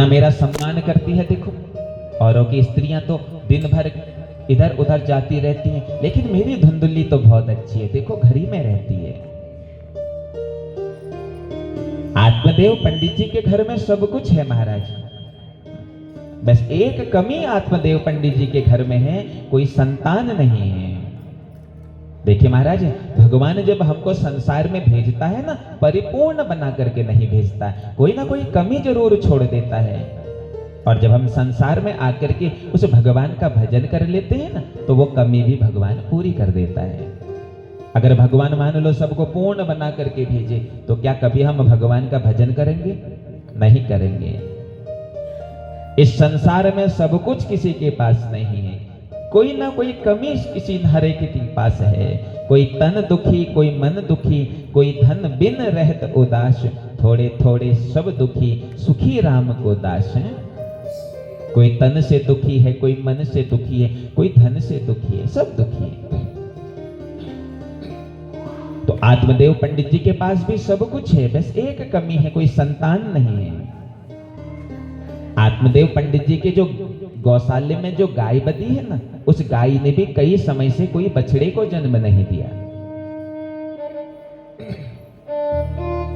मेरा सम्मान करती है। देखो औरों की स्त्रियां तो दिन भर इधर उधर जाती रहती हैं, लेकिन मेरी धुंधुली तो बहुत अच्छी है। देखो घर ही में रहती है। आत्मदेव पंडित जी के घर में सब कुछ है महाराज, बस एक कमी आत्मदेव पंडित जी के घर में है, कोई संतान नहीं है। देखिए महाराज, भगवान जब हमको संसार में भेजता है ना, परिपूर्ण बना करके नहीं भेजता, कोई ना कोई कमी जरूर छोड़ देता है। और जब हम संसार में आकर के उस भगवान का भजन कर लेते हैं ना, तो वो कमी भी भगवान पूरी कर देता है। अगर भगवान मान लो सबको पूर्ण बना करके भेजे, तो क्या कभी हम भगवान का भजन करेंगे? नहीं करेंगे। इस संसार में सब कुछ किसी के पास नहीं है, कोई ना कोई कमी किसी हर एक के पास है। कोई तन दुखी, कोई मन दुखी, कोई धन बिन रहत उदास, थोड़े थोड़े सब दुखी, सुखी राम को दास है। कोई तन से दुखी है, कोई मन से दुखी है, कोई धन से दुखी है, सब दुखी है। तो आत्मदेव पंडित जी के पास भी सब कुछ है, बस एक कमी है, कोई संतान नहीं है। आत्मदेव पंडित जी के जो गौशाले में जो गाय बदी है ना, उस गाय ने भी कई समय से कोई बछड़े को जन्म नहीं दिया।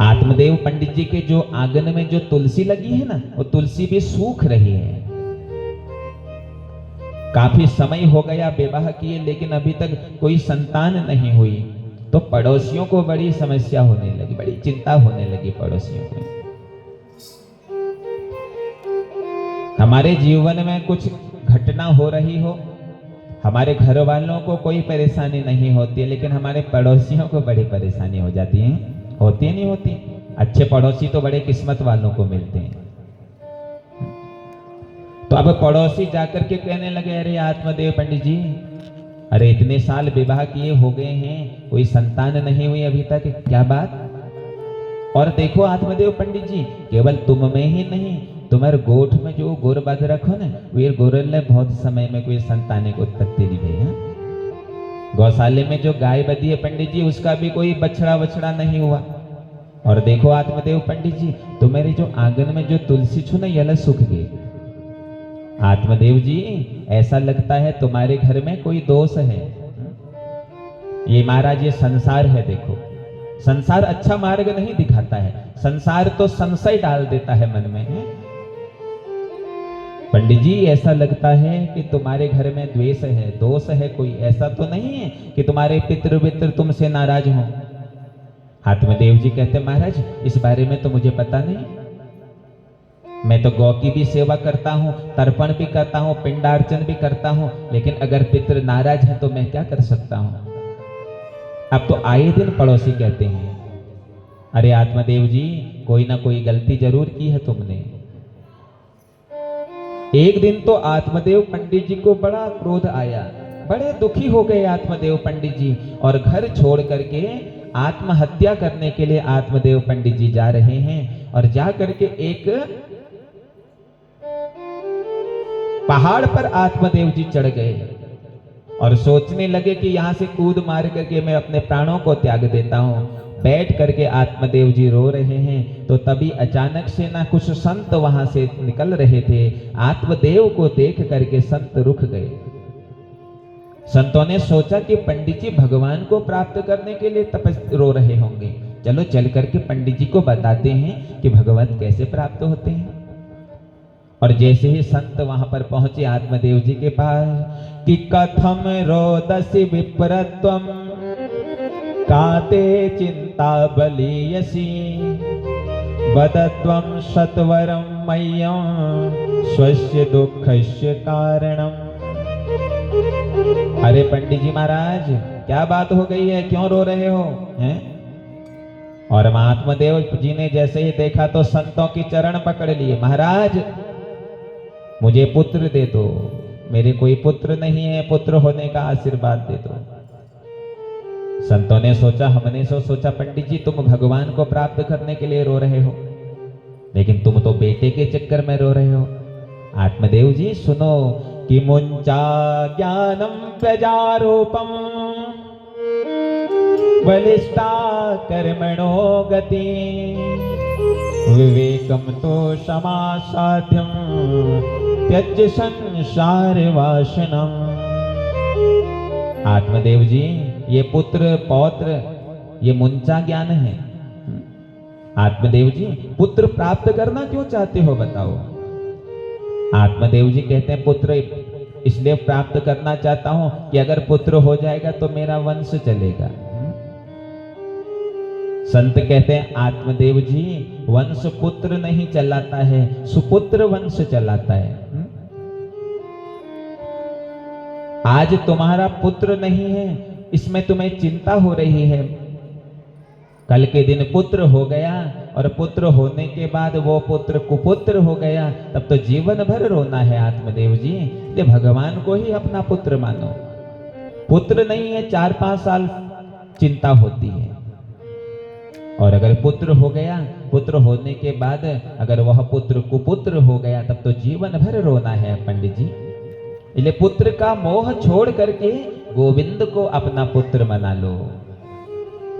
आत्मदेव पंडित जी के जो आंगन में जो तुलसी लगी है ना, वो तुलसी भी सूख रही है। काफी समय हो गया विवाह किए, लेकिन अभी तक कोई संतान नहीं हुई। तो पड़ोसियों को बड़ी समस्या होने लगी, बड़ी चिंता होने लगी पड़ोसियों को। हमारे जीवन में कुछ घटना हो रही हो, हमारे घर वालों को कोई परेशानी नहीं होती है, लेकिन हमारे पड़ोसियों को बड़ी परेशानी हो जाती है। होती है नहीं होती? अच्छे पड़ोसी तो बड़े किस्मत वालों को मिलते हैं। तो अब पड़ोसी जाकर के कहने लगे, अरे आत्मदेव पंडित जी, अरे इतने साल विवाह किए हो गए हैं, कोई संतान नहीं हुई अभी तक, क्या बात? और देखो आत्मदेव पंडित जी, केवल तुम में ही नहीं, तुम्हारे गोठ में जो गोर बांध रखो ना, वे गोरल बहुत समय में कोई संताने को उत्पत्ति नहीं हुई है। गौशाले में जो गाय बदी है पंडित जी, उसका भी कोई बछड़ा वछड़ा नहीं हुआ। और देखो आत्मदेव पंडित जी, तुम्हारे जो आंगन में जो तुलसी छू ना, यह सूख गई। आत्मदेव जी, ऐसा लगता है तुम्हारे घर में कोई दोष है। ये महाराज, ये संसार है। देखो संसार अच्छा मार्ग नहीं दिखाता है, संसार तो संशय डाल देता है मन में। पंडित जी, ऐसा लगता है कि तुम्हारे घर में द्वेष है, दोष है कोई, ऐसा तो नहीं है कि तुम्हारे पितृ वित्र तुमसे नाराज हो? आत्मदेव जी कहते, महाराज इस बारे में तो मुझे पता नहीं, मैं तो गौ की भी सेवा करता हूँ, तर्पण भी करता हूँ, पिंडार्चन भी करता हूँ, लेकिन अगर पितृ नाराज है तो मैं क्या कर सकता हूँ? अब तो आए दिन पड़ोसी कहते हैं, अरे आत्मदेव जी, कोई ना कोई गलती जरूर की है तुमने। एक दिन तो आत्मदेव पंडित जी को बड़ा क्रोध आया, बड़े दुखी हो गए आत्मदेव पंडित जी, और घर छोड़ करके आत्महत्या करने के लिए आत्मदेव पंडित जी जा रहे हैं। और जा करके एक पहाड़ पर आत्मदेव जी चढ़ गए और सोचने लगे कि यहां से कूद मार करके मैं अपने प्राणों को त्याग देता हूं। बैठ करके आत्मदेव जी रो रहे हैं, तो तभी अचानक से ना कुछ संत वहां से निकल रहे थे। आत्मदेव को देख करके संत रुक गए। संतों ने सोचा कि पंडित जी भगवान को प्राप्त करने के लिए रो रहे होंगे, चलो चल करके पंडित जी को बताते हैं कि भगवत कैसे प्राप्त होते हैं। और जैसे ही संत वहां पर पहुंचे आत्मदेव जी के पास, कि कथम रोदसी विप्रत्वम काते चिंता बलीयसी, बदत्वम सत्वरम मह्यम स्वस्य दुःखस्य कारणम। अरे पंडित जी महाराज, क्या बात हो गई है, क्यों रो रहे हो हैं? और आत्मदेव जी ने जैसे ही देखा तो संतों की चरण पकड़ लिए, महाराज मुझे पुत्र दे दो, मेरे कोई पुत्र नहीं है, पुत्र होने का आशीर्वाद दे दो। संतों ने सोचा, हमने सोचा पंडित जी तुम भगवान को प्राप्त करने के लिए रो रहे हो, लेकिन तुम तो बेटे के चक्कर में रो रहे हो। आत्मदेव जी सुनो, कि मुंचा ज्ञानम प्रजारूपम बलिष्ठा कर्मणो गति, विवेकम तो समासाध्यम त्यज्य संसार वासनम। आत्मदेव जी, ये पुत्र पौत्र ये मुंचा ज्ञान है। आत्मदेव जी, पुत्र प्राप्त करना क्यों चाहते हो बताओ। आत्मदेव जी कहते हैं पुत्र इसलिए प्राप्त करना चाहता हूं कि अगर पुत्र हो जाएगा तो मेरा वंश चलेगा। संत कहते हैं आत्मदेव जी, वंश पुत्र नहीं चलाता है, सुपुत्र वंश चलाता है। आज तुम्हारा पुत्र नहीं है, इसमें तुम्हें चिंता हो रही है। कल के दिन पुत्र हो गया और पुत्र होने के बाद वो पुत्र कुपुत्र हो गया, तब तो जीवन भर रोना है आत्मदेव जी। ये भगवान को ही अपना पुत्र मानो। पुत्र नहीं है, 4-5 साल चिंता होती है, और अगर पुत्र हो गया, पुत्र होने के बाद अगर वह पुत्र कुपुत्र हो गया, तब तो जीवन भर रोना है पंडित जी। इसलिए पुत्र का मोह छोड़ करके गोविंद को अपना पुत्र बना लो,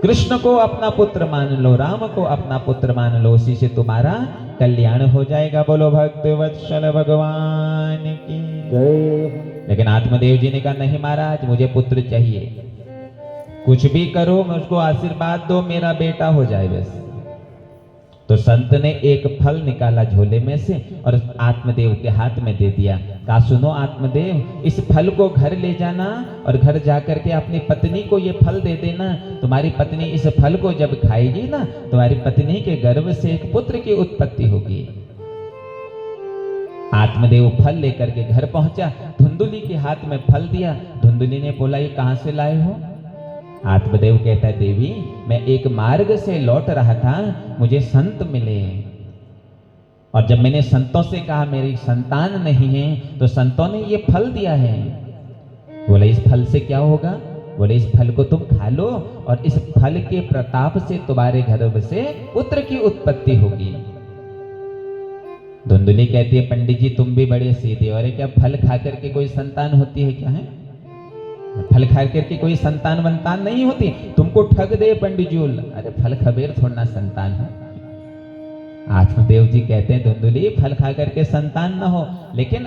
कृष्ण को अपना पुत्र मान लो, राम को अपना पुत्र मान लो, उसी से तुम्हारा कल्याण हो जाएगा। बोलो भक्त वत्सल भगवान की जय। लेकिन आत्मदेव जी ने कहा नहीं महाराज, मुझे पुत्र चाहिए, कुछ भी करो मुझको आशीर्वाद दो, मेरा बेटा हो जाए बस। तो संत ने एक फल निकाला झोले में से और आत्मदेव के हाथ में दे दिया। कहा सुनो आत्मदेव, इस फल को घर ले जाना और घर जाकर के अपनी पत्नी को ये फल दे देना। तुम्हारी पत्नी इस फल को जब खाएगी ना, तुम्हारी पत्नी के गर्भ से एक पुत्र की उत्पत्ति होगी। आत्मदेव फल लेकर के घर पहुंचा, धुंधुली के हाथ में फल दिया। धुंधुली ने बोला ये कहां से लाए हो? आत्मदेव कहता है देवी, मैं एक मार्ग से लौट रहा था, मुझे संत मिले, और जब मैंने संतों से कहा मेरी संतान नहीं है, तो संतों ने ये फल दिया है। बोले इस फल से क्या होगा? बोले इस फल को तुम खा लो और इस फल के प्रताप से तुम्हारे गर्भ से पुत्र की उत्पत्ति होगी। धुंधुली कहती है पंडित जी तुम भी बड़े सीधे, और क्या फल खा करके कोई संतान होती है क्या? है फल खा करके कोई संतान वंतान नहीं होती, तुमको ठग दे पंडित जी। अरे फल खबेर थोड़ा संतान है। आत्मदेव जी कहते हैं धुंधुली फल खा करके संतान ना हो, लेकिन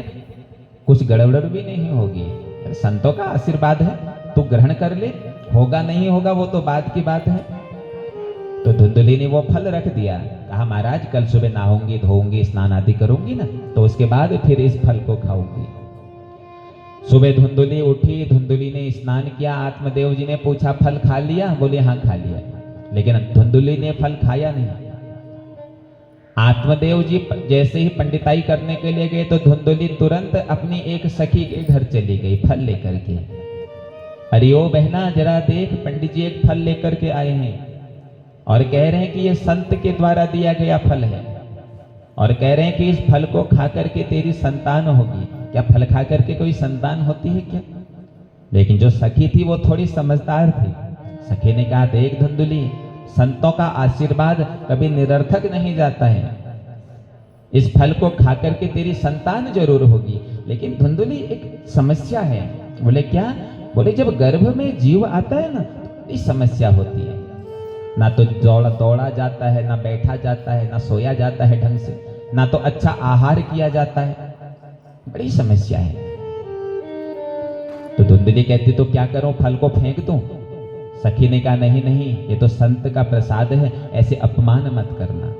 कुछ गड़बड़ भी नहीं होगी, संतों का आशीर्वाद है, तू ग्रहण कर ले, होगा नहीं होगा वो तो बात की बात है। तो धुंधुली ने वो फल रख दिया, कहा महाराज कल सुबह नहाऊंगी धोऊंगी स्नान आदि करूंगी ना, तो उसके बाद फिर इस फल को खाऊंगी। सुबह धुंधुली उठी, धुंधुली ने स्नान किया, आत्मदेव जी ने पूछा फल खा लिया? बोले हाँ खा लिया, लेकिन धुंधुली ने फल खाया नहीं। आत्मदेव जी जैसे ही पंडिताई करने के लिए गए तो धुंधुली तुरंत अपनी एक सखी के घर चली गई फल लेकर के। अरे ओ बहना जरा देख, पंडित जी एक फल लेकर के आए हैं और कह रहे हैं कि ये संत के द्वारा दिया गया फल है, और कह रहे हैं कि इस फल को खा करके तेरी संतान होगी। क्या फल खा करके कोई संतान होती है क्या? लेकिन जो सखी थी वो थोड़ी समझदार थी। सखी ने कहा देख धुंधुली, संतों का आशीर्वाद कभी निरर्थक नहीं जाता है, इस फल को खा करके तेरी संतान जरूर होगी। लेकिन धुंधुली एक समस्या है। बोले क्या? बोले जब गर्भ में जीव आता है ना, इस समस्या होती है, ना तो दौड़ा जाता है, ना बैठा जाता है, ना सोया जाता है ढंग से, ना तो अच्छा आहार किया जाता है, बड़ी समस्या है। तो धुंधुली कहती तो क्या करूं, फल को फेंक दूं? सखी ने कहा नहीं नहीं, ये तो संत का प्रसाद है, ऐसे अपमान मत करना।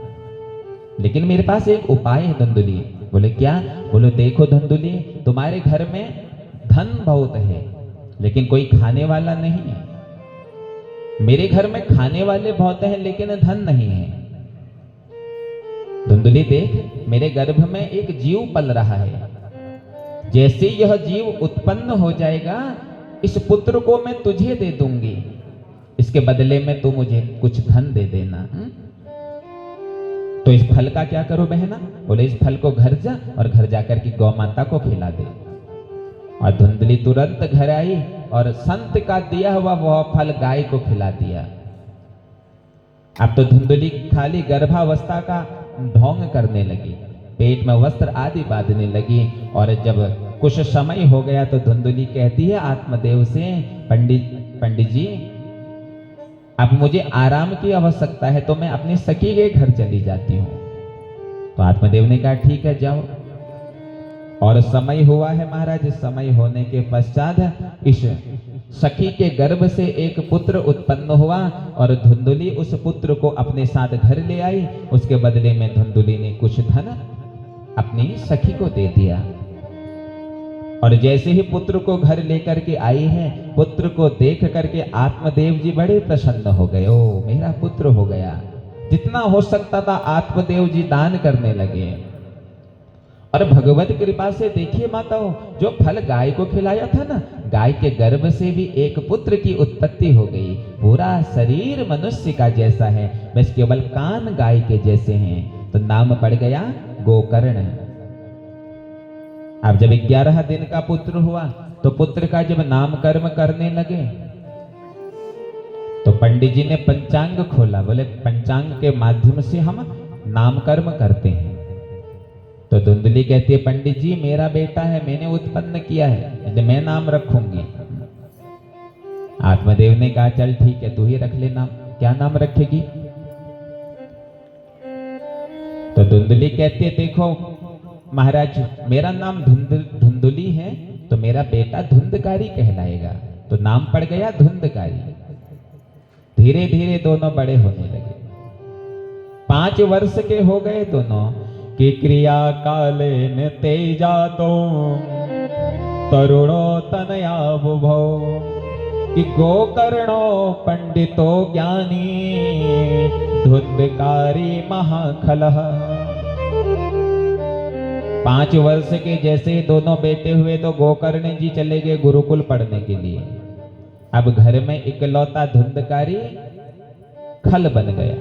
लेकिन मेरे पास एक उपाय है धुंधुली। बोले क्या? बोले देखो धुंधुली, तुम्हारे घर में धन बहुत है लेकिन कोई खाने वाला नहीं है, मेरे घर में खाने वाले बहुत हैं लेकिन धन नहीं है। धुंधुली देख, मेरे गर्भ में एक जीव पल रहा है, जैसे यह जीव उत्पन्न हो जाएगा इस पुत्र को मैं तुझे दे दूंगी, इसके बदले में तू मुझे कुछ धन दे देना। तो इस फल का क्या करो बहना? बोले इस फल को घर जा और घर जाकर के गौ माता को खिला दे। और धुंधुली तुरंत घर आई और संत का दिया हुआ वह फल गाय को खिला दिया। अब तो धुंधुली खाली गर्भावस्था का ढोंग करने लगी, पेट में वस्त्र आदि बांधने लगी। और जब कुछ समय हो गया तो धुंधुली कहती है आत्मदेव से, पंडित जी अब मुझे आराम की आवश्यकता है, तो मैं अपनी सखी के घर चली जाती हूँ। तो आत्मदेव ने कहा ठीक है जाओ। और समय हुआ है महाराज, समय होने के पश्चात इस सखी के गर्भ से एक पुत्र उत्पन्न हुआ और धुंधुली उस पुत्र को अपने साथ घर ले आई। उसके बदले में धुंधुली ने कुछ धन अपनी सखी को दे दिया। और जैसे ही पुत्र को घर लेकर के आई है, पुत्र को देख करके आत्मदेव जी बड़े प्रसन्न हो गए। ओ मेरा पुत्र हो गया। जितना हो सकता था आत्मदेव जी दान करने लगे। और भगवत कृपा से देखिए माताओं, जो फल गाय को खिलाया था ना, गाय के गर्भ से भी एक पुत्र की उत्पत्ति हो गई। पूरा शरीर मनुष्य का जैसा है, बस केवल कान गाय के जैसे हैं। तो नाम पड़ गया गोकर्ण। अब जब 11 दिन का पुत्र हुआ तो पुत्र का जब नामकर्म करने लगे तो पंडित जी ने पंचांग खोला। बोले पंचांग के माध्यम से हम नामकर्म करते हैं। तो धुंधली कहती है पंडित जी मेरा बेटा है, मैंने उत्पन्न किया है, तो मैं नाम रखूंगी। आत्मदेव ने कहा चल ठीक है, तू ही रख ले नाम। क्या नाम रखेगी? तो धुंधली कहती है देखो महाराज, मेरा नाम धुंधुली है तो मेरा बेटा धुंधकारी कहलाएगा। तो नाम पड़ गया धुंधकारी। धीरे धीरे दोनों बड़े होने लगे। 5 वर्ष के हो गए दोनों। कि क्रिया कालेन तेजा तो तरुणो तनया बुभो, कि गोकर्णो पंडितो ज्ञानी धुंधकारी महाखलः। 5 वर्ष के जैसे दोनों बेटे हुए तो गोकर्ण जी चले गए गुरुकुल पढ़ने के लिए। अब घर में इकलौता धुंधकारी खल बन गया।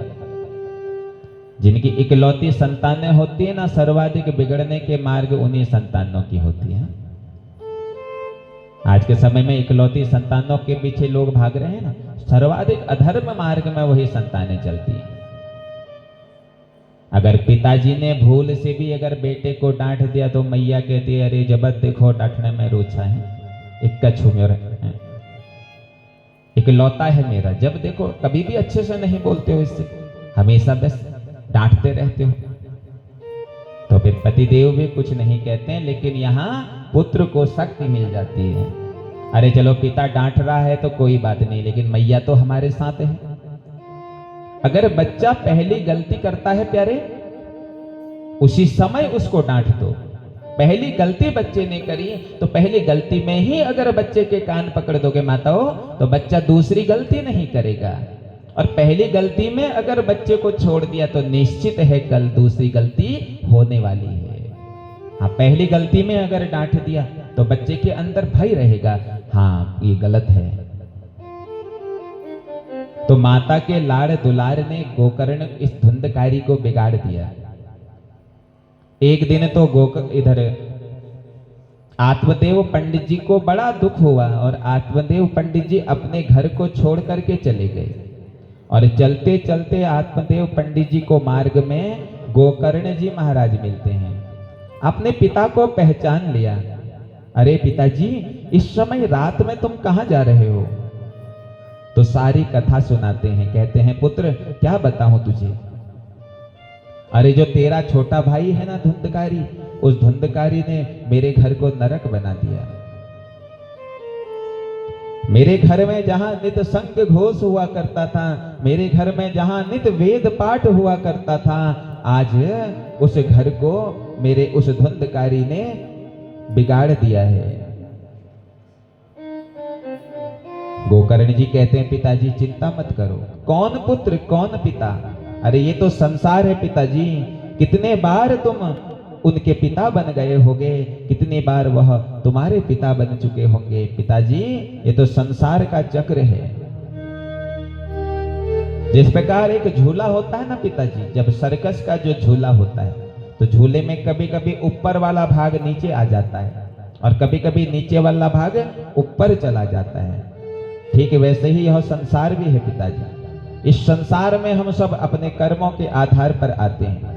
जिनकी इकलौती संतानें होती है ना, सर्वाधिक बिगड़ने के मार्ग उन्हीं संतानों की होती है। आज के समय में इकलौती संतानों के पीछे लोग भाग रहे हैं ना, सर्वाधिक अधर्म मार्ग में वही संतानें चलती हैं। अगर पिताजी ने भूल से भी अगर बेटे को डांट दिया तो मैया कहती है अरे जबत देखो डांटने में रुचा है, एक कछु में इकलौता है मेरा, जब देखो कभी भी अच्छे से नहीं बोलते हो इससे, हमेशा बस डांटते रहते हो। तो फिर पतिदेव भी कुछ नहीं कहते हैं, लेकिन यहाँ पुत्र को शक्ति मिल जाती है। अरे चलो पिता डांट रहा है तो कोई बात नहीं, लेकिन मैया तो हमारे साथ है। अगर बच्चा पहली गलती करता है प्यारे, उसी समय उसको डांट दो। पहली गलती बच्चे ने करी तो पहली गलती में ही अगर बच्चे के कान पकड़ दोगे माताओं, तो बच्चा दूसरी गलती नहीं करेगा। और पहली गलती में अगर बच्चे को छोड़ दिया तो निश्चित है कल दूसरी गलती होने वाली है। हाँ, पहली गलती में अगर डांट दिया तो बच्चे के अंदर भय रहेगा, हाँ ये गलत है। तो माता के लाड़ दुलार ने गोकर्ण इस धुंधकारी को बिगाड़ दिया। एक दिन तो इधर आत्मदेव पंडित जी को बड़ा दुख हुआ और आत्मदेव पंडित जी अपने घर को छोड़ करके चले गए। और चलते चलते आत्मदेव पंडित जी को मार्ग में गोकर्ण जी महाराज मिलते हैं। अपने पिता को पहचान लिया। अरे पिताजी, इस समय रात में तुम कहाँ जा रहे हो? तो सारी कथा सुनाते हैं। कहते हैं पुत्र क्या बताऊं तुझे, अरे जो तेरा छोटा भाई है ना धुंधकारी, उस धुंधकारी ने मेरे घर को नरक बना दिया। मेरे घर में जहां नित संग घोष हुआ करता था, मेरे घर में जहां नित वेद पाठ हुआ करता था, आज उस घर को मेरे उस धुंधकारी ने बिगाड़ दिया है। गोकर्ण जी कहते हैं पिताजी चिंता मत करो। कौन पुत्र कौन पिता? अरे ये तो संसार है पिताजी। कितने बार तुम उनके पिता बन गए होगे, कितनी बार वह तुम्हारे पिता बन चुके होंगे। पिताजी ये तो संसार का चक्र है। जिस प्रकार एक झूला होता है ना पिताजी, जब सर्कस का जो झूला होता है तो झूले में कभी कभी ऊपर वाला भाग नीचे आ जाता है और कभी कभी नीचे वाला भाग ऊपर चला जाता है। ठीक वैसे ही यह संसार भी है पिताजी। इस संसार में हम सब अपने कर्मों के आधार पर आते हैं।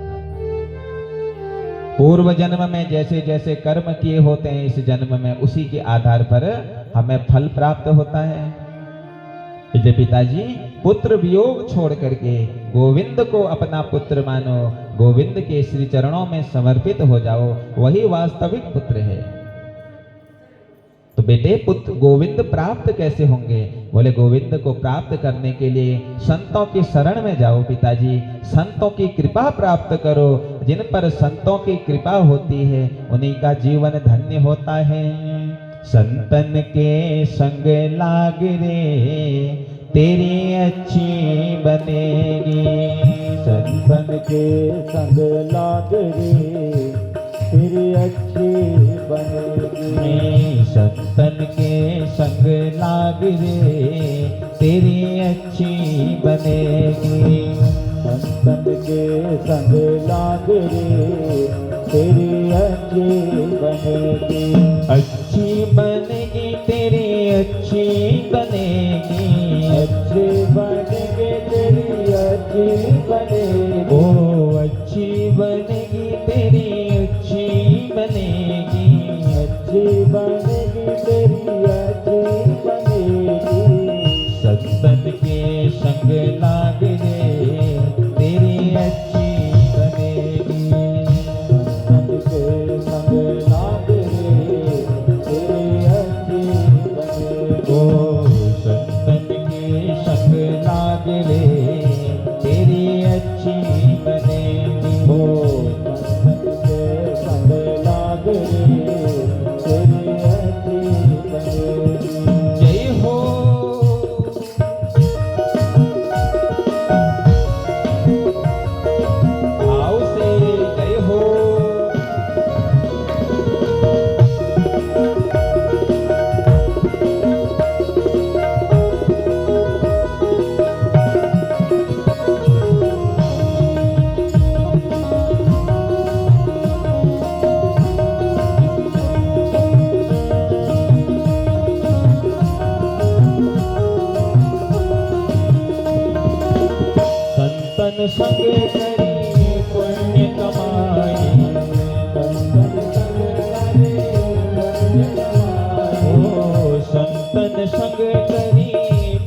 पूर्व जन्म में जैसे जैसे कर्म किए होते हैं, इस जन्म में उसी के आधार पर हमें फल प्राप्त होता है। इसलिए पिताजी पुत्र वियोग छोड़ करके गोविंद को अपना पुत्र मानो, गोविंद के श्री चरणों में समर्पित हो जाओ, वही वास्तविक पुत्र है। तो बेटे पुत्र गोविंद प्राप्त कैसे होंगे? बोले गोविंद को प्राप्त करने के लिए संतों की शरण में जाओ पिताजी, संतों की कृपा प्राप्त करो। जिन पर संतों की कृपा होती है उन्हीं का जीवन धन्य होता है। संतन के संग लाग रे तेरी अच्छी बनेगी, संतन के संग लाग रे तेरी अच्छी बनेगी। संतन के संग लाग रे तेरी अच्छी बनेगी। संतन के संग लाग रे तेरी अच्छी बनेगी। अच्छी बनेगी तेरी अच्छी बनेगी, अच्छी बनेगी तेरी अच्छी बनेगी। ओ अच्छी बनेगी तेरी अच्छी बनेगी, अच्छी बनेगी तेरी अच्छी बनेगी। संतन के संग लाग रे तेरी अच्छी बनेगी। संतन के संग लाग रे तेरी अच्छी बनेगी। ओ संतन के संग लाग रे तेरी अच्छी बनेगी। ओ संतन के संग लाग रे तेरी अच्छी बनेगी। जय हो भाव से जय हो। संतन संग करी पुण्य कमाई, संतन संग करे पुण्य कमाई। ओ संतन संग करी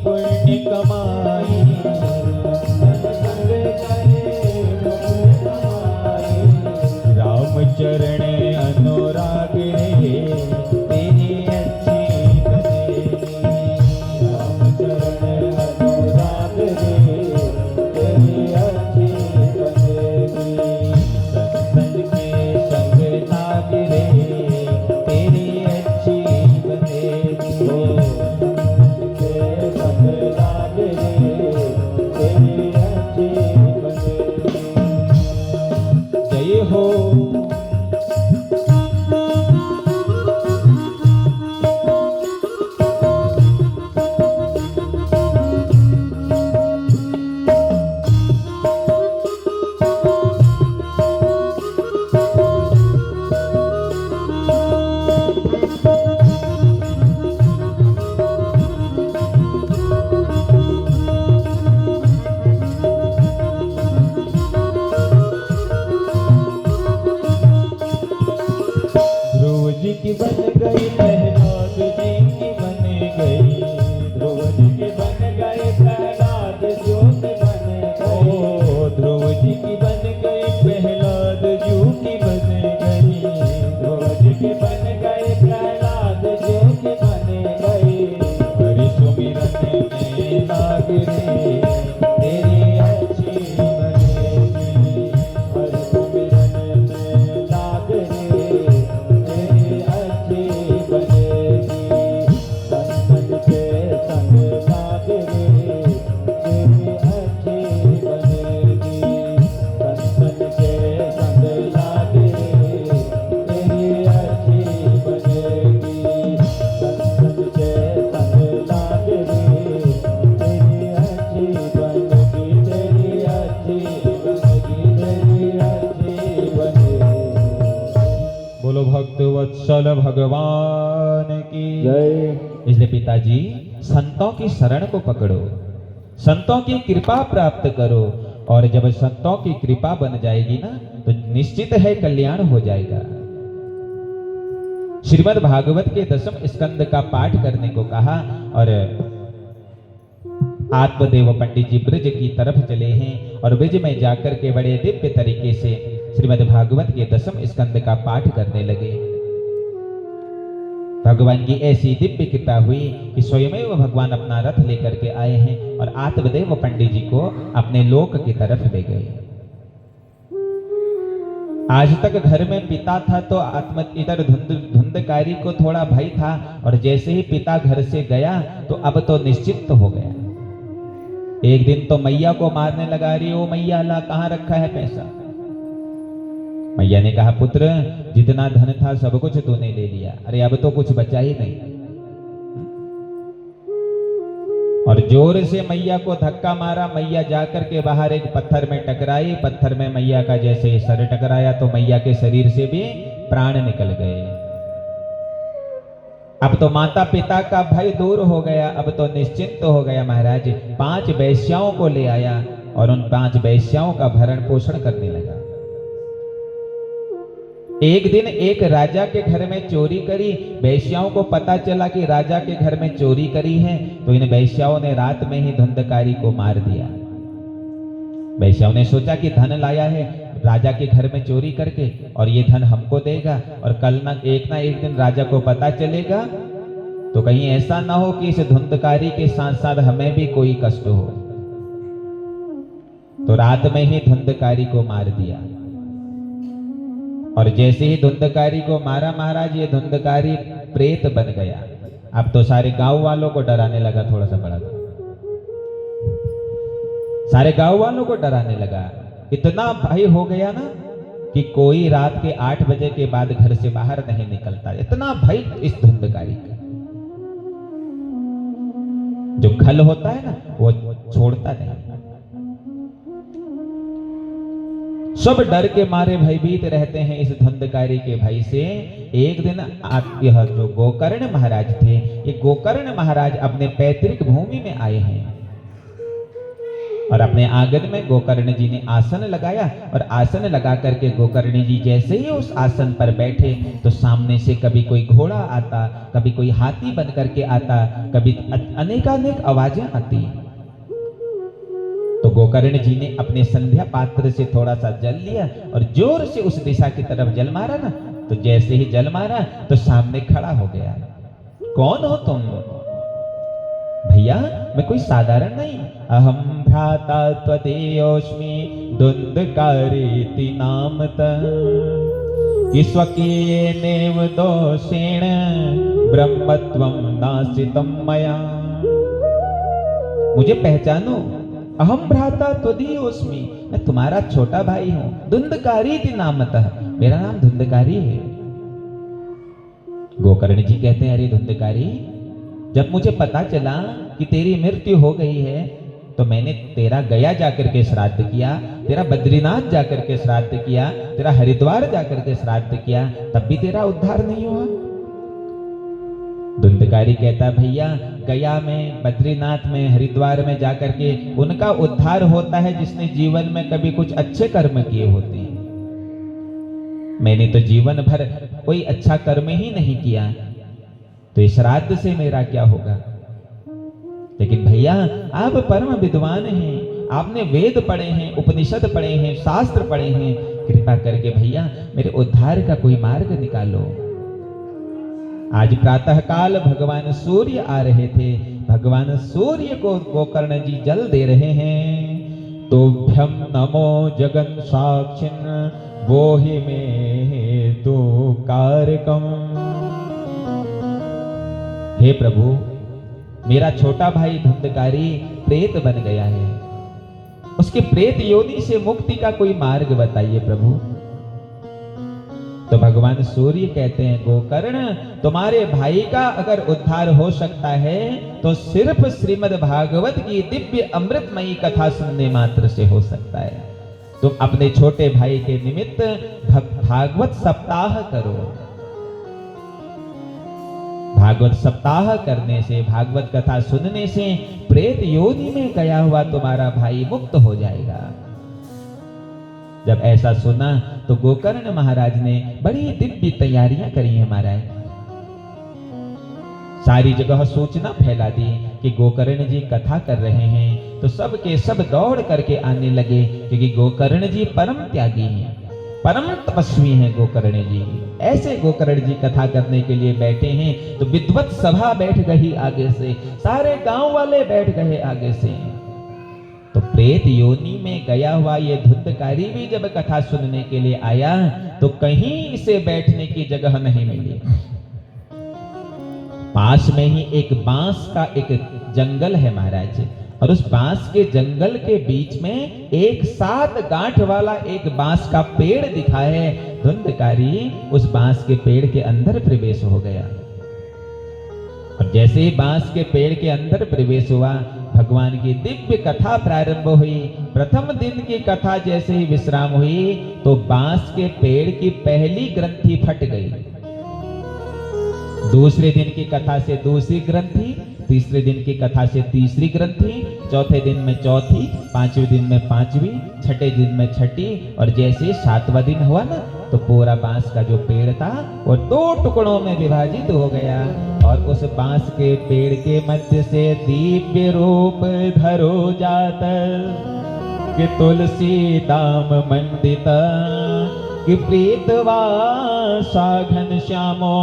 पुण्य कमाई। संतन संग करे पुण्य कमाई। राम चरण अनुराग रे तेरी अच्छी बनेगी। राम चरण अनुराग रे तेरी अच्छी बनेगी। संतन के संग लाग रे तेरी अच्छी बनेगी। ओ संतन के संग लाग रे तेरी अच्छी बनेगी। जय हो ध्रुव जी की बन गई प्रहलाद जी की बन गई। ध्रुव जी की बन गए प्रहलाद ज्योति बन गई। ओ ध्रुव जी की बन गई प्रहलाद जू की बन गई। ध्रुव जी की बन गए प्रहलाद ज्योति बन गई। हरि सुमिरन में लाग रे तेरी अच्छी बनेगी। हर सुमिरन में लाग रे तेरी अच्छी बनेगी। संतन के संग लाग रे तेरी अच्छी बनेगी। संतन के संग लाग रे तेरी अच्छी बनेगी। संतन के संग लाग रे तेरी अच्छी बनेगी। तेरी अच्छी बनेगी। तेरी अच्छी बनेगी। बोलो भक्त वत्सल भगवान की जय। इसलिए पिताजी संतों की शरण को पकड़ो, संतों की कृपा प्राप्त करो, और जब संतों की कृपा बन जाएगी ना तो निश्चित है कल्याण हो जाएगा। श्रीमद् भागवत के 10वें स्कंद का पाठ करने को कहा और आत्मदेव पंडित जी ब्रज की तरफ चले हैं और ब्रज में जाकर के बड़े दिव्य तरीके से श्रीमद् भागवत के 10वें स्कंद का पाठ करने लगे। भगवान की ऐसी दिव्य कृपा हुई कि स्वयं भगवान अपना रथ लेकर के आए हैं और आत्मदेव पंडित जी को अपने लोक की तरफ ले गए। आज तक घर में पिता था तो इधर धुंधकारी को थोड़ा भय था, और जैसे ही पिता घर से गया तो अब तो निश्चित हो गया। एक दिन तो मैया को मारने लगा, रही ओ मैया ला कहाँ रखा है पैसा। मैया ने कहा पुत्र जितना धन था सब कुछ तूने ले लिया, अरे अब तो कुछ बचा ही नहीं। और जोर से मैया को धक्का मारा। मैया जाकर के बाहर एक पत्थर में टकराई। पत्थर में मैया का जैसे सर टकराया तो मैया के शरीर से भी प्राण निकल गए। अब तो माता पिता का भय दूर हो गया, अब तो निश्चिंत हो गया। महाराज 5 वैश्याओं को ले आया और उन 5 वैश्याओं का भरण पोषण करने लगा। एक दिन एक राजा के घर में चोरी करी। वैश्याओं को पता चला कि राजा के घर में चोरी करी है, तो इन वैश्याओं ने रात में ही धुंधकारी को मार दिया। वैश्याओं ने सोचा कि धन लाया है राजा के घर में चोरी करके, और ये धन हमको देगा, और कल ना एक दिन राजा को पता चलेगा तो कहीं ऐसा ना हो कि इस धुंधकारी के साथ साथ हमें भी कोई कष्ट हो। तो रात में ही धुंधकारी को मार दिया। और जैसे ही धुंधकारी को मारा महाराज, ये धुंधकारी प्रेत बन गया। अब तो सारे गांव वालों को डराने लगा। थोड़ा सा बड़ा था, सारे गांव वालों को डराने लगा। इतना भय हो गया ना कि कोई रात के 8 बजे के बाद घर से बाहर नहीं निकलता। इतना भय इस धुंधकारी का। जो खल होता है ना वो छोड़ता नहीं। सब डर के मारे भयभीत रहते हैं इस धुंधकारी के भय से। एक दिन यह जो गोकर्ण महाराज थे, ये गोकर्ण महाराज अपने पैतृक भूमि में आए हैं और अपने आंगन में गोकर्ण जी ने आसन लगाया। और आसन लगा करके गोकर्ण जी जैसे ही उस आसन पर बैठे तो सामने से कभी कोई घोड़ा आता, कभी कोई हाथी बन करके आता, कभी अनेकानेक आवाजें आती। तो गोकर्ण जी ने अपने संध्या पात्र से थोड़ा सा जल लिया और जोर से उस दिशा की तरफ जल मारा ना, तो जैसे ही जल मारा तो सामने खड़ा हो गया। कौन हो तुम? भैया मैं कोई साधारण नहीं, अहम भ्राता त्वदीयोऽस्मि धुंधकारीति नामतः, स्वकीयेनेव दोषेण ब्रह्मत्वं नासितं मया। मुझे पहचानो, अहम भ्राता त्वदीयोऽस्मि, मैं तुम्हारा छोटा भाई हूं। धुंधकारीति नामतः, मेरा नाम धुंधकारी है। गोकर्ण जी कहते हैं अरे धुंधकारी, जब मुझे पता चला कि तेरी मृत्यु हो गई है तो मैंने तेरा गया जाकर के श्राद्ध किया, तेरा बद्रीनाथ जाकर के श्राद्ध किया, तेरा हरिद्वार जाकर के श्राद्ध किया, तब भी तेरा उद्धार नहीं हुआ। धुंधकारी कहता भैया गया में, बद्रीनाथ में, हरिद्वार में जाकर के उनका उद्धार होता है जिसने जीवन में कभी कुछ अच्छे कर्म किए होते हैं। मैंने तो जीवन भर कोई अच्छा कर्म ही नहीं किया, तो इस श्राद्ध से मेरा क्या होगा। लेकिन भैया आप परम विद्वान हैं, आपने वेद पढ़े हैं, उपनिषद पढ़े हैं, शास्त्र पढ़े हैं, कृपा करके भैया मेरे उद्धार का कोई मार्ग निकालो। आज प्रातः काल भगवान सूर्य आ रहे थे, भगवान सूर्य को गोकर्ण जी जल दे रहे हैं। तोभ्यम नमो जगन साक्षिन् बोहि मे तु कारकम। हे प्रभु, मेरा छोटा भाई धुंधकारी प्रेत बन गया है, उसके प्रेत योनि से मुक्ति का कोई मार्ग बताइए प्रभु। तो भगवान सूर्य कहते हैं गोकर्ण, तुम्हारे भाई का अगर उद्धार हो सकता है तो सिर्फ श्रीमद् भागवत की दिव्य अमृतमयी कथा सुनने मात्र से हो सकता है। तुम अपने छोटे भाई के निमित्त भागवत सप्ताह करो। भागवत सप्ताह करने से, भागवत कथा सुनने से प्रेत योनि में गया हुआ तुम्हारा भाई मुक्त हो जाएगा। जब ऐसा सुना तो गोकर्ण महाराज ने बड़ी दिव्य तैयारियां करी हैं महाराज। सारी जगह सूचना फैला दी कि गोकर्ण जी कथा कर रहे हैं। तो सब के सब दौड़ करके आने लगे, क्योंकि गोकर्ण जी परम त्यागी हैं, परम तपस्वी हैं गोकर्ण जी। ऐसे गोकर्ण जी कथा करने के लिए बैठे हैं तो विद्वत सभा बैठ गई आगे से, सारे गांव वाले बैठ गए आगे से। तो प्रेत योनि में गया हुआ ये धुंधकारी भी जब कथा सुनने के लिए आया तो कहीं इसे बैठने की जगह नहीं मिली। पास में ही एक बांस का एक जंगल है महाराज, और उस बांस के जंगल के बीच में एक 7 गांठ वाला एक बांस का पेड़ दिखा है। धुंधकारी उस बांस के पेड़ के अंदर प्रवेश हो गया, और जैसे ही बांस के पेड़ के अंदर प्रवेश हुआ, भगवान की दिव्य कथा प्रारंभ हुई। प्रथम दिन की कथा जैसे ही विश्राम हुई तो बांस के पेड़ की पहली ग्रंथि फट गई। दूसरे दिन की कथा से दूसरी ग्रंथि, तीसरे दिन की कथा से तीसरी ग्रंथि, चौथे दिन में चौथी, पांचवें दिन में पांचवी, छठे दिन में छठी, और जैसे 7वां दिन हुआ ना तो पूरा बांस का जो पेड़ था वो 2 टुकड़ों में विभाजित हो गया, और उस बांस के पेड़ के मध्य से दिव्य रूप धरो जात कि तुलसी दाम मंडित कि प्रीतवासा घनश्यामो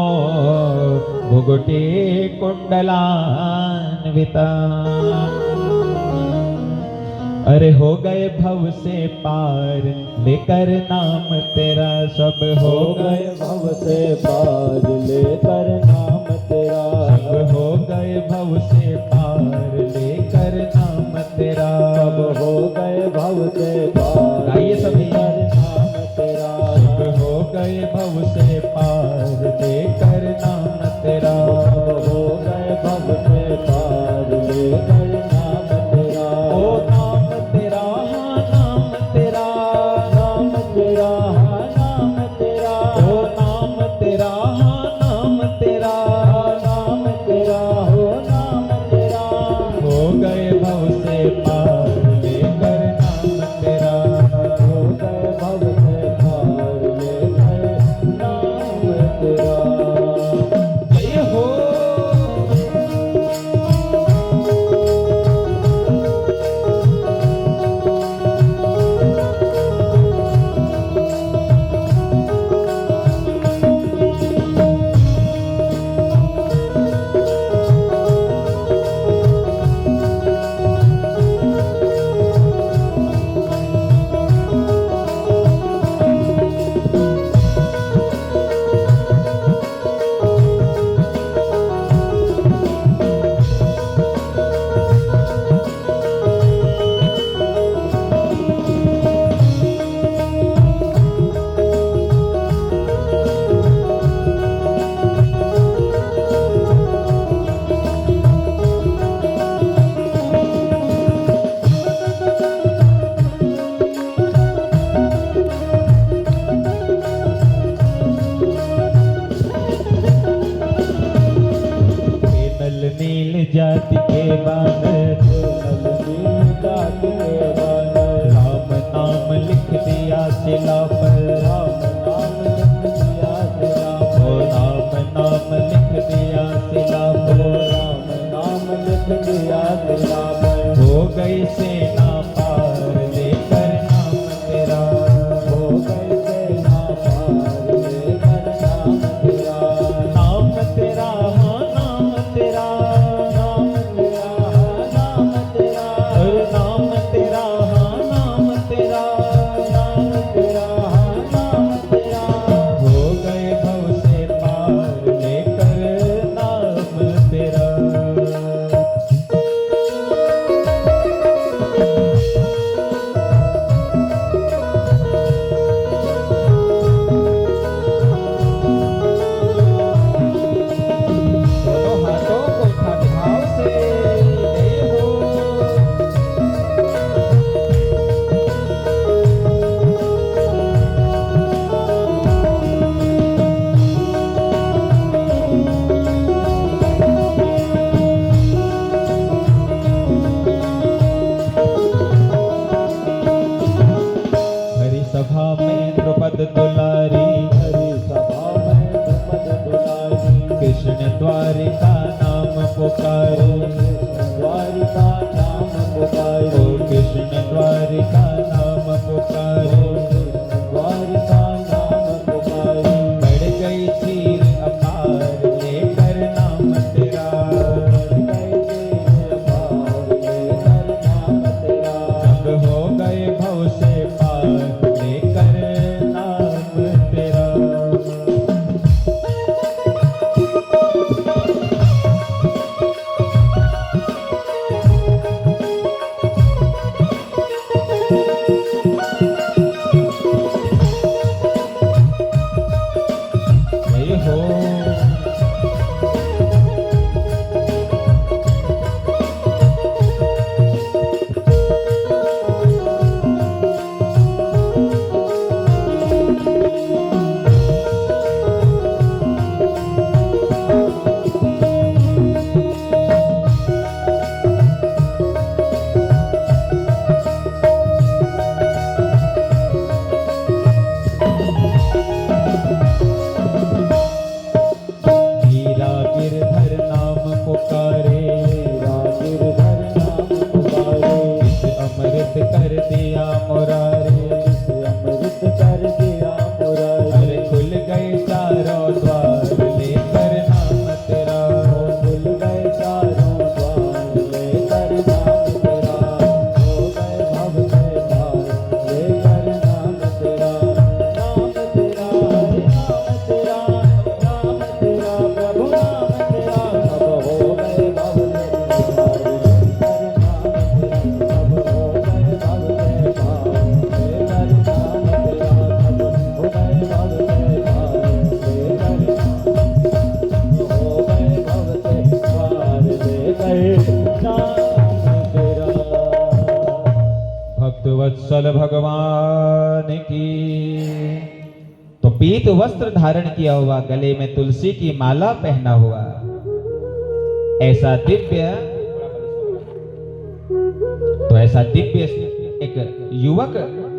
भुगुटे कुंडलान्वित। अरे हो गए भव से पार लेकर नाम तेरा, सब हो गए भव से पार लेकर नाम तेरा, सब हो गए भव से पार लेकर नाम तेरा, सब हो गए भव से पार गाइए सभी। लेकर नाम तेरा, सब हो गए भव से पार लेकर नाम तेरा, सब हो गए भव से पार लेकर नाम तेरा। ओ नाम तेरा हाँ नाम तेरा, नाम तेरा हाँ नाम तेरा, ओ नाम तेरा हाँ नाम तेरा, नाम तेरा हो नाम तेरा। हो गए भव से पार लेकर नाम तेरा, हो गए भव से पार लेकर नाम तेरा। जय हो। नील जाति के बानर, जाति के बानर, राम नाम लिख दिया शिला पर, राम नाम लिख दिया शिला ओ राम नाम लिख दिया शिला पर, राम नाम लिख दिया शिला पर। हो गई सेना पार लेकर नाम तेरा, हो गई सेना पार लेकर नाम तेरा, नाम तेरा हाँ नाम तेरा, नाम हो। हीरा गिरधर नाम पुकारे, हीरा गिरधर नाम पुकारे, इस अमृत कर दिया मुरारे, इस अमृत कर दिया मुरारे। अरे खुल गए चारों द्वार लेकर नाम तेरा। खुल गए चारों द्वार लेकर नाम तेरा, हो गए भव से पार लेकर नाम तेरा। नाम तेरा हरि नाम तेरा, नाम तेरा प्रभु नाम तेरा, सब हो गए भव से पार लेकर नाम तेरा, सब हो गए भव से पार लेकर नाम तेरा, सब हो गए भव से पार लेकर हो गए भव से पार लेकर नाम तेरा। भक्त वत्सल भगवान की। तो पीत वस्त्र धारण किया हुआ, गले में तुलसी की माला पहना हुआ, ऐसा दिव्य, तो ऐसा दिव्य एक युवक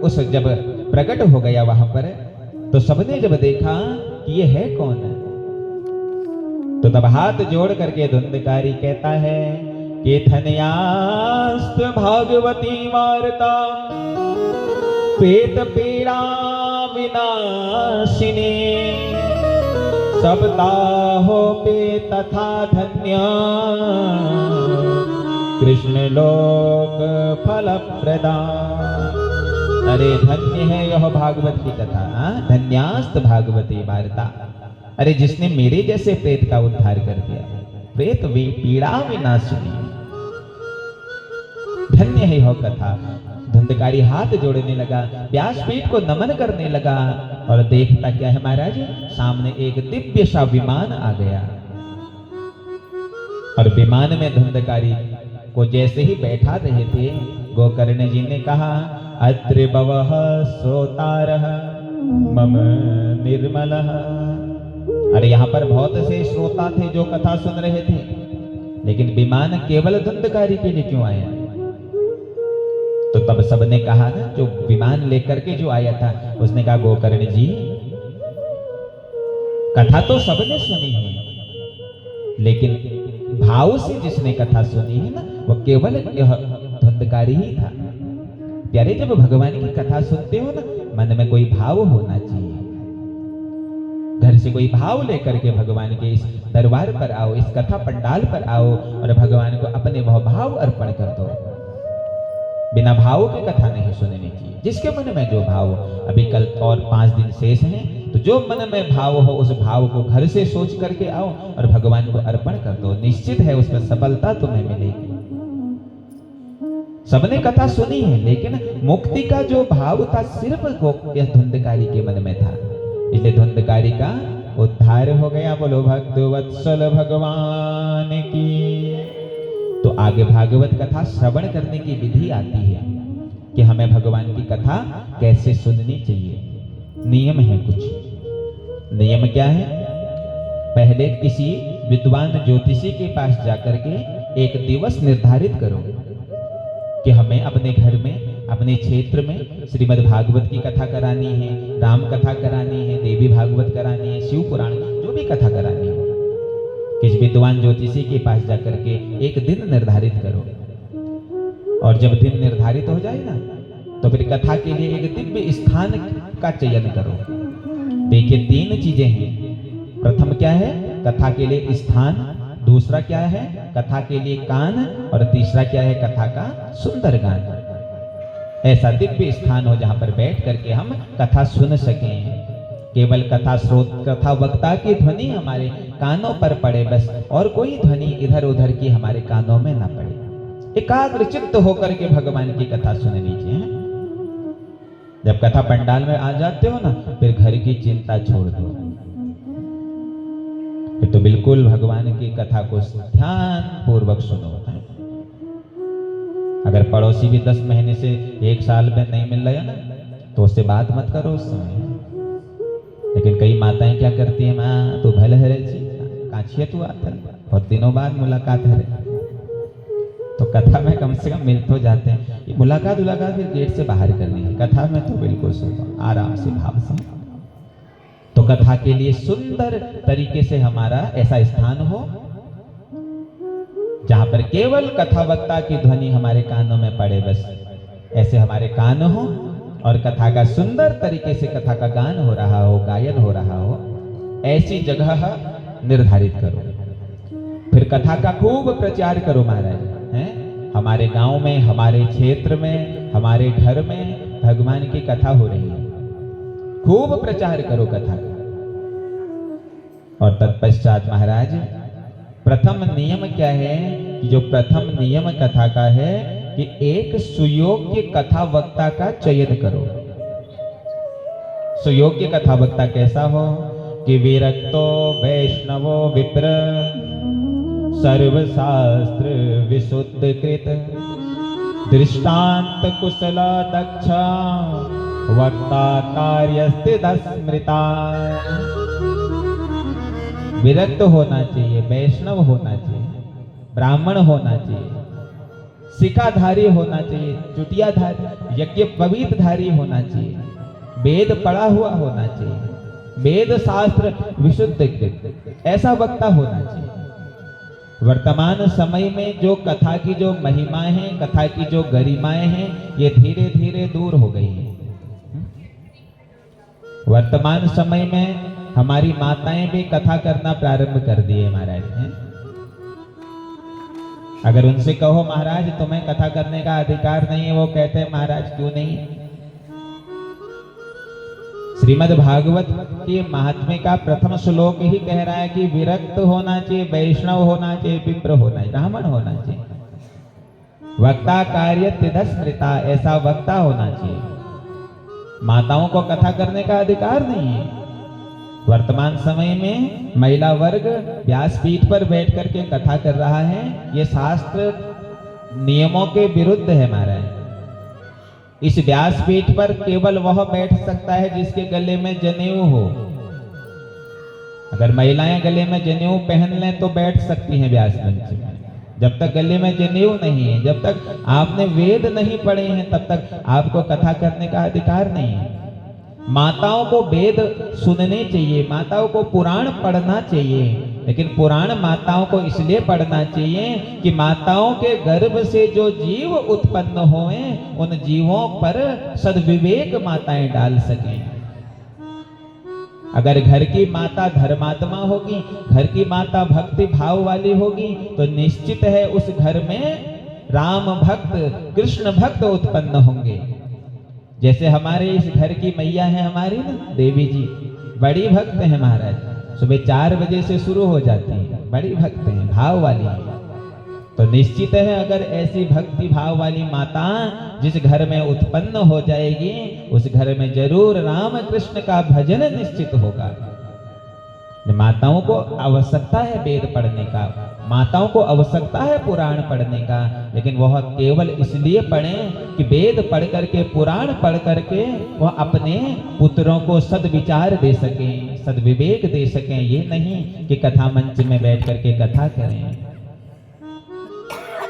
उस जब प्रकट हो गया वहां पर, तो सबने जब देखा कि ये है कौन, तो तब हाथ जोड़ करके धुंधकारी कहता है कि धन्यास्त भागवती वार्ता पेट पीड़ा विनाशिनी, सबता हो पे तथा धन्य कृष्ण लोक फल प्रदान। अरे धन्य है यह भागवत की कथा, धन्यास्त भागवती वार्ता। अरे जिसने मेरे जैसे प्रेत का उद्धार कर दिया, प्रेत पीड़ा विनाशिनी, धन्य है यह कथा। धुंधकारी हाथ जोड़ने लगा, व्यासपीठ को नमन करने लगा, और देखता क्या है महाराज, सामने एक दिव्य सा विमान आ गया। और विमान में धुंधकारी को जैसे ही बैठा रहे थे, गोकर्ण जी ने कहा, अत्र भवः श्रोतारः मम निर्मलः। अरे यहाँ पर बहुत से श्रोता थे जो कथा सुन रहे थे, लेकिन विमान केवल धुंधकारी के लिए क्यों आया? तो तब सबने कहा ना, जो विमान लेकर के जो आया था, उसने कहा, गोकर्ण जी कथा तो सबने सुनी है, लेकिन भाव से जिसने कथा सुनी है ना, वो केवल यह धुंधकारी ही था। प्यारे, जब भगवान की कथा सुनते हो ना, मन में कोई भाव होना चाहिए। घर से कोई भाव लेकर के भगवान के इस दरबार पर आओ, इस कथा पंडाल पर आओ, और भगवान को अपने वह भाव अर्पण कर दो। बिना भाव की कथा नहीं सुननी चाहिए। जिसके मन में जो भाव, अभी कल और 5 दिन शेष हैं, तो जो मन में भाव हो, उस भाव को घर से सोच करके आओ और भगवान को अर्पण कर दो। निश्चित है उसमें सफलता तुम्हें मिलेगी। सबने कथा सुनी है, लेकिन मुक्ति का जो भाव था, सिर्फ यह धुंधकारी के मन में था। इसलिए धुंधकारी का उद्धार हो गया। बोलो भक्त वत्सल भगवान की। तो आगे भागवत कथा श्रवण करने की विधि आती है कि हमें भगवान की कथा कैसे सुननी चाहिए। नियम है कुछ। नियम क्या है? पहले किसी विद्वान ज्योतिषी के पास जाकर के एक दिवस निर्धारित करो कि हमें अपने घर में, अपने क्षेत्र में श्रीमद् भागवत की कथा करानी है, राम कथा करानी है, देवी भागवत करानी है, शिव पुराण, जो भी कथा करानी है, किस विद्वान ज्योतिषी के पास जाकर के एक दिन निर्धारित करो। और जब दिन निर्धारित हो जाए ना, तो फिर कथा के लिए एक दिव्य स्थान का चयन करो। देखिए 3 चीजें हैं। प्रथम क्या है? कथा के लिए स्थान। दूसरा क्या है? कथा के लिए कान। और तीसरा क्या है? कथा का सुंदर गान। ऐसा दिव्य स्थान हो जहां पर बैठ करके हम कथा सुन सकें। केवल कथा स्रोत, कथा वक्ता की ध्वनि हमारे कानों पर पड़े बस, और कोई ध्वनि इधर उधर की हमारे कानों में ना पड़े। एकाग्र चित्त होकर के भगवान की कथा सुन लीजिए। जब कथा पंडाल में आ जाते हो ना, फिर घर की चिंता छोड़ दो। तो बिल्कुल भगवान की कथा को ध्यान पूर्वक सुनो। अगर पड़ोसी भी 10 महीने से 1 साल में नहीं मिल रहा है ना, तो उससे बात मत करो उस समय। लेकिन कई माताएं क्या करती है, माँ तू भले हरे काछिए तू आता, बहुत दिनों बाद मुलाकात है, तो कथा में कम से कम मिल तो जाते हैं। ये मुलाकात फिर गेट से बाहर करनी है, कथा में तो बिल्कुल सुनो आराम से भाव से। तो कथा के लिए सुंदर तरीके से हमारा ऐसा स्थान हो जहां पर केवल कथा वक्ता की ध्वनि हमारे कानों में पड़े, बस ऐसे हमारे कान हो और कथा का सुंदर तरीके से कथा का गान हो रहा हो, गायन हो रहा हो, ऐसी जगह निर्धारित करो। फिर कथा का खूब प्रचार करो महाराज, हैं? हमारे गांव में, हमारे क्षेत्र में, हमारे घर में भगवान की कथा हो रही है, खूब प्रचार करो कथा का। और तत्पश्चात महाराज प्रथम नियम क्या है कि जो प्रथम नियम कथा का है कि एक सुयोग्य कथा वक्ता का चयन करो। सुयोग्य कथा वक्ता कैसा हो कि विरक्तो वैष्णवो विप्र सर्वशास्त्र विशुद्ध कृत दृष्टांत कुशल दक्ष वक्ता कार्यस्थित स्मृता। विरक्त होना चाहिए, वैष्णव होना चाहिए, ब्राह्मण होना चाहिए, शिखाधारी होना चाहिए, चुटियाधारी यज्ञ पवित्रधारी होना चाहिए, वेद पढ़ा हुआ होना चाहिए, वेद शास्त्र विशुद्ध कृत, ऐसा वक्ता होना चाहिए। वर्तमान समय में जो कथा की जो महिमाएं हैं, कथा की जो गरिमाएं हैं, ये धीरे धीरे दूर हो गई है। वर्तमान समय में हमारी माताएं भी कथा करना प्रारंभ कर दिए महाराज हैं। अगर उनसे कहो महाराज तुम्हें कथा करने का अधिकार नहीं है, वो कहते हैं महाराज क्यों नहीं। श्रीमद् भागवत के महात्म्य का प्रथम श्लोक ही कह रहा है कि विरक्त होना चाहिए, वैष्णव होना चाहिए, विप्र होना चाहिए, ब्राह्मण होना चाहिए, वक्ता कार्य तिद स्मृता, ऐसा वक्ता होना चाहिए। माताओं को कथा करने का अधिकार नहीं है। वर्तमान समय में महिला वर्ग व्यासपीठ पर बैठ करके कथा कर रहा है, ये शास्त्र नियमों के विरुद्ध है महाराज। इस व्यासपीठ पर केवल वह बैठ सकता है जिसके गले में जनेऊ हो। अगर महिलाएं गले में जनेऊ पहन लें तो बैठ सकती हैं व्यास मंच में। जब तक गले में जनेऊ नहीं है, जब तक आपने वेद नहीं पढ़े हैं, तब तक आपको कथा करने का अधिकार नहीं है। माताओं को वेद सुनने चाहिए, माताओं को पुराण पढ़ना चाहिए, लेकिन पुराण माताओं को इसलिए पढ़ना चाहिए कि माताओं के गर्भ से जो जीव उत्पन्न होए, उन जीवों पर सद्विवेक माताएं डाल सकें। अगर घर की माता धर्मात्मा होगी, घर की माता भक्ति भाव वाली होगी, तो निश्चित है उस घर में राम भक्त, कृष्ण भक्त उत्पन्न होंगे। जैसे हमारे इस घर की मैया है हमारी ना देवी जी, बड़ी भक्त है महाराज, सुबह 4 बजे से शुरू हो जाती है, बड़ी भक्त है, भाव वाली है। तो निश्चित है अगर ऐसी भक्ति भाव वाली माता जिस घर में उत्पन्न हो जाएगी, उस घर में जरूर राम कृष्ण का भजन निश्चित होगा। माताओं को आवश्यकता है वेद पढ़ने का, माताओं को आवश्यकता है पुराण पढ़ने का, लेकिन वह केवल इसलिए पढ़ें कि वेद पढ़ करके, पुराण पढ़ करके वह अपने पुत्रों को सद्विचार दे सकें, सद्विवेक दे सकें। ये नहीं कि कथा मंच में बैठ करके कथा करें।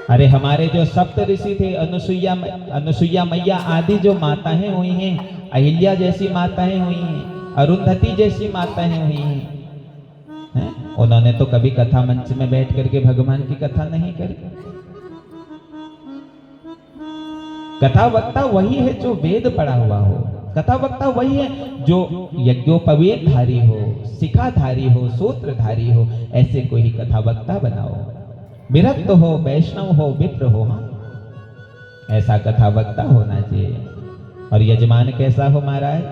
अरे हमारे जो सप्त ऋषि थे, अनुसुईया मैया आदि जो माताएं हुई हैं, अहिल्या जैसी माताएं हुई हैं, अरुंधति जैसी माताएं हुई हैं, उन्होंने तो कभी कथा मंच में बैठ करके भगवान की कथा नहीं करी। कथा वक्ता वही है जो वेद पढ़ा हुआ हो, कथा वक्ता वही है जो यज्ञोपवीतधारी हो, शिखाधारी हो, सूत्रधारी हो, ऐसे कोई ही कथा वक्ता बनाओ। विरक्त हो, वैष्णव हो, विप्र हो, ऐसा कथा वक्ता होना चाहिए। और यजमान कैसा हो महाराज?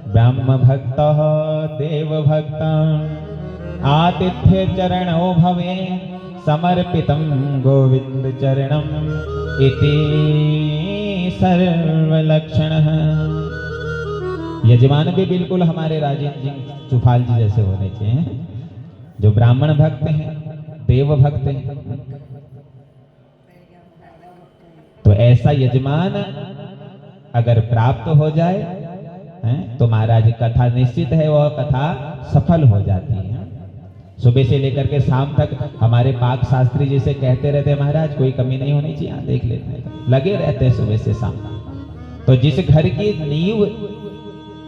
ब्रह्म भक्त देव भक्त आतिथ्य चरणो भवे समर्पितं गोविंद चरणम इति सर्वलक्षणः। यजमान भी बिल्कुल हमारे राजेंद्र जी चुफाल जी जैसे होने चाहिए। जो ब्राह्मण भक्त हैं, देव भक्त हैं, तो ऐसा यजमान अगर प्राप्त हो जाए तो महाराज कथा निश्चित है, वह कथा सफल हो जाती है। सुबह से लेकर के शाम तक हमारे पाक शास्त्री जी से कहते रहते हैं, महाराज कोई कमी नहीं होनी चाहिए, देख लेते हैं, लगे रहते हैं सुबह से शाम तक। तो जिस घर की नींव,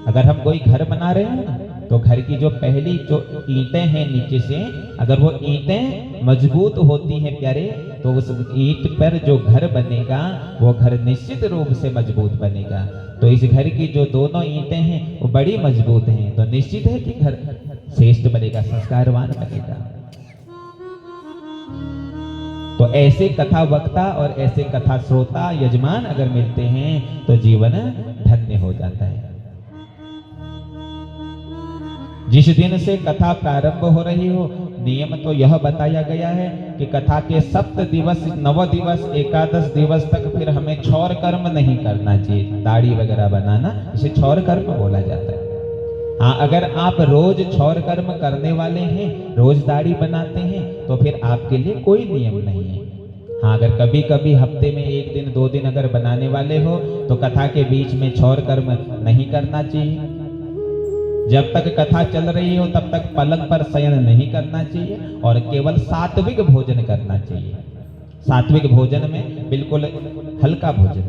अगर हम कोई घर बना रहे हैं ना, तो घर की जो पहली जो ईंटें हैं नीचे से, अगर वो ईंटें मजबूत होती हैं प्यारे, तो उस ईंट पर जो घर बनेगा वो घर निश्चित रूप से मजबूत बनेगा। तो इस घर की जो दोनों ईंटें हैं वो बड़ी मजबूत हैं, तो निश्चित है कि घर श्रेष्ठ बनेगा, संस्कारवान बनेगा। तो ऐसे कथा वक्ता और ऐसे कथा श्रोता यजमान अगर मिलते हैं तो जीवन धन्य हो जाता है। जिस दिन से कथा प्रारंभ हो रही हो, नियम तो यह बताया गया है कि कथा के 7 दिवस, 9 दिवस, एकादश दिवस तक फिर हमें छौर कर्म नहीं करना चाहिए। दाढ़ी वगैरह बनाना, इसे छौर कर्म बोला जाता है। हाँ, अगर आप रोज छौर कर्म करने वाले हैं, रोज दाढ़ी बनाते हैं, तो फिर आपके लिए कोई नियम नहीं है। हाँ, अगर कभी कभी हफ्ते में 1 दिन 2 दिन अगर बनाने वाले हो, तो कथा के बीच में छौर कर्म नहीं करना चाहिए। जब तक कथा चल रही हो तब तक पलंग पर शयन नहीं करना चाहिए और केवल सात्विक भोजन करना चाहिए। सात्विक भोजन में बिल्कुल हल्का भोजन,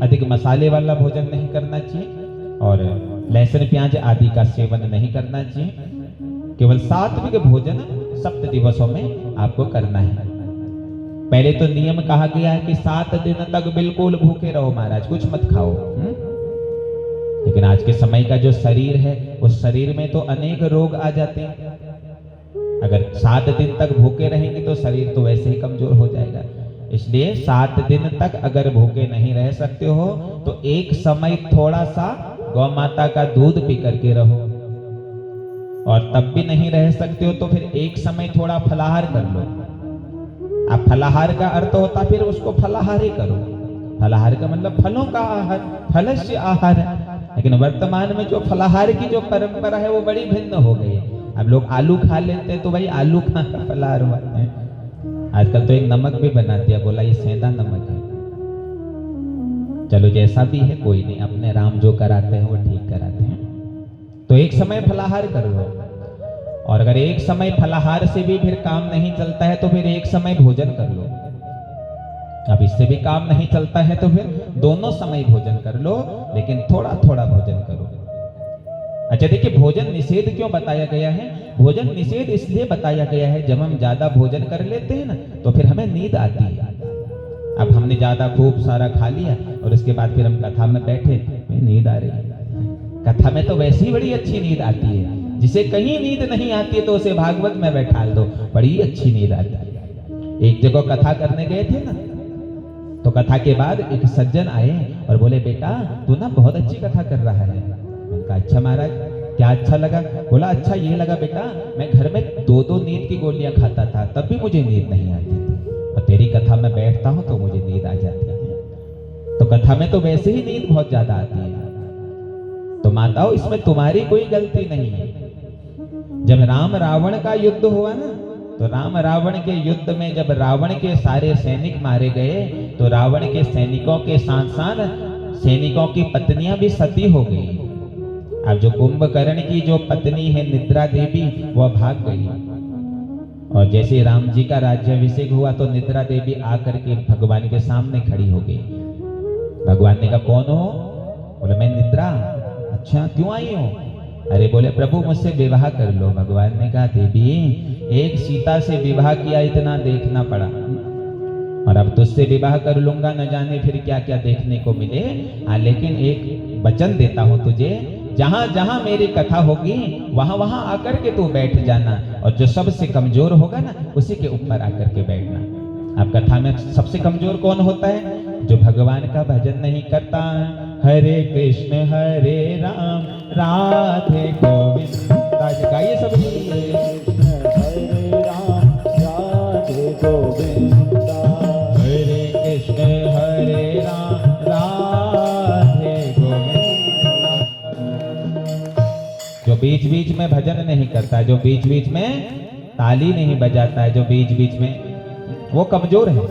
अधिक मसाले वाला भोजन नहीं करना चाहिए और लहसुन प्याज आदि का सेवन नहीं करना चाहिए। केवल सात्विक भोजन 7 दिवसों में आपको करना है। पहले तो नियम कहा गया है कि 7 दिन तक बिल्कुल भूखे रहो महाराज, कुछ मत खाओ। लेकिन आज के समय का जो शरीर है, उस शरीर में तो अनेक रोग आ जाते हैं। अगर 7 दिन तक भूखे रहेंगे तो शरीर तो वैसे ही कमजोर हो जाएगा। इसलिए 7 दिन तक अगर भूखे नहीं रह सकते हो तो एक समय थोड़ा सा गौ माता का दूध पी करके रहो, और तब भी नहीं रह सकते हो तो फिर एक समय थोड़ा फलाहार कर लो। अब फलाहार का अर्थ होता फिर उसको फलाहार ही करो। फलाहार का मतलब फलों का आहार, फलस्य आहार है। लेकिन वर्तमान में जो फलाहार की जो परंपरा है वो बड़ी भिन्न हो गई है। अब लोग आलू खा लेते हैं तो भाई आलू कहाँ का फलाहार हुआ है। आजकल तो एक नमक भी बना दिया, बोला ये सेंधा नमक है। चलो जैसा भी है कोई नहीं, अपने राम जो कराते हैं वो ठीक कराते हैं। तो एक समय फलाहार कर लो, और अगर एक समय फलाहार से भी फिर काम नहीं चलता है तो फिर एक समय भोजन कर लो। अब इससे भी काम नहीं चलता है तो फिर दोनों समय भोजन कर लो, लेकिन थोड़ा थोड़ा भोजन करो। अच्छा देखिए, भोजन निषेध क्यों बताया गया है? भोजन निषेध इसलिए बताया गया है, जब हम ज्यादा भोजन कर लेते हैं ना तो फिर हमें नींद आती है। अब हमने ज्यादा खूब सारा खा लिया और उसके बाद फिर हम कथा में बैठे, नींद आ रही है। कथा में तो वैसे ही बड़ी अच्छी नींद आती है, जिसे कहीं नींद नहीं आती है तो उसे भागवत में बैठा दो, बड़ी अच्छी नींद आती है। एक जगह कथा करने गए थे ना, तो कथा के बाद एक सज्जन आए और बोले, बेटा तू ना बहुत अच्छी कथा कर रहा है। मैंने कहा अच्छा महाराज, क्या अच्छा लगा? बोला अच्छा ये लगा बेटा, मैं घर में 2-2 नींद की गोलियां खाता था, तब भी मुझे नींद नहीं आती थी, और तेरी कथा में बैठता हूं तो मुझे नींद आ जाती है। तो कथा में तो वैसे ही नींद बहुत ज्यादा आती है। तो माताओं, इसमें तुम्हारी कोई गलती नहीं है। जब राम रावण का युद्ध हुआ ना, तो राम रावण के युद्ध में जब रावण के सारे सैनिक मारे गए तो रावण के सैनिकों के साथ साथ सैनिकों की पत्नियां भी सती हो गई। अब जो कुंभकर्ण की जो पत्नी है निद्रा देवी, वह भाग गई, और जैसे राम जी का राज्याभिषेक हुआ तो निद्रा देवी आकर के भगवान के सामने खड़ी हो गई। भगवान ने कहा कौन हो? बोले मैं निद्रा। अच्छा क्यों आई हो? अरे बोले प्रभु मुझसे विवाह कर लो। भगवान ने कहा देवी, एक सीता से विवाह किया, इतना देखना पड़ा, और अब तुझसे विवाह कर लूंगा, न जाने फिर क्या क्या देखने को मिले। लेकिन एक वचन देता हूं तुझे, जहां जहां मेरी कथा होगी वहां वहां आकर के तू बैठ जाना, और जो सबसे कमजोर होगा ना उसी के ऊपर आकर के बैठना। अब कथा में सबसे कमजोर कौन होता है? जो भगवान का भजन नहीं करता। हरे कृष्ण हरे राम राधे गोविंद। गाइए सब, हरे राम राधे गोविंद। हरे कृष्ण हरे राम राधे गोविंद। जो बीच बीच में भजन नहीं करता, जो बीच बीच में ताली नहीं बजाता है, जो बीच बीच में, वो कमजोर है।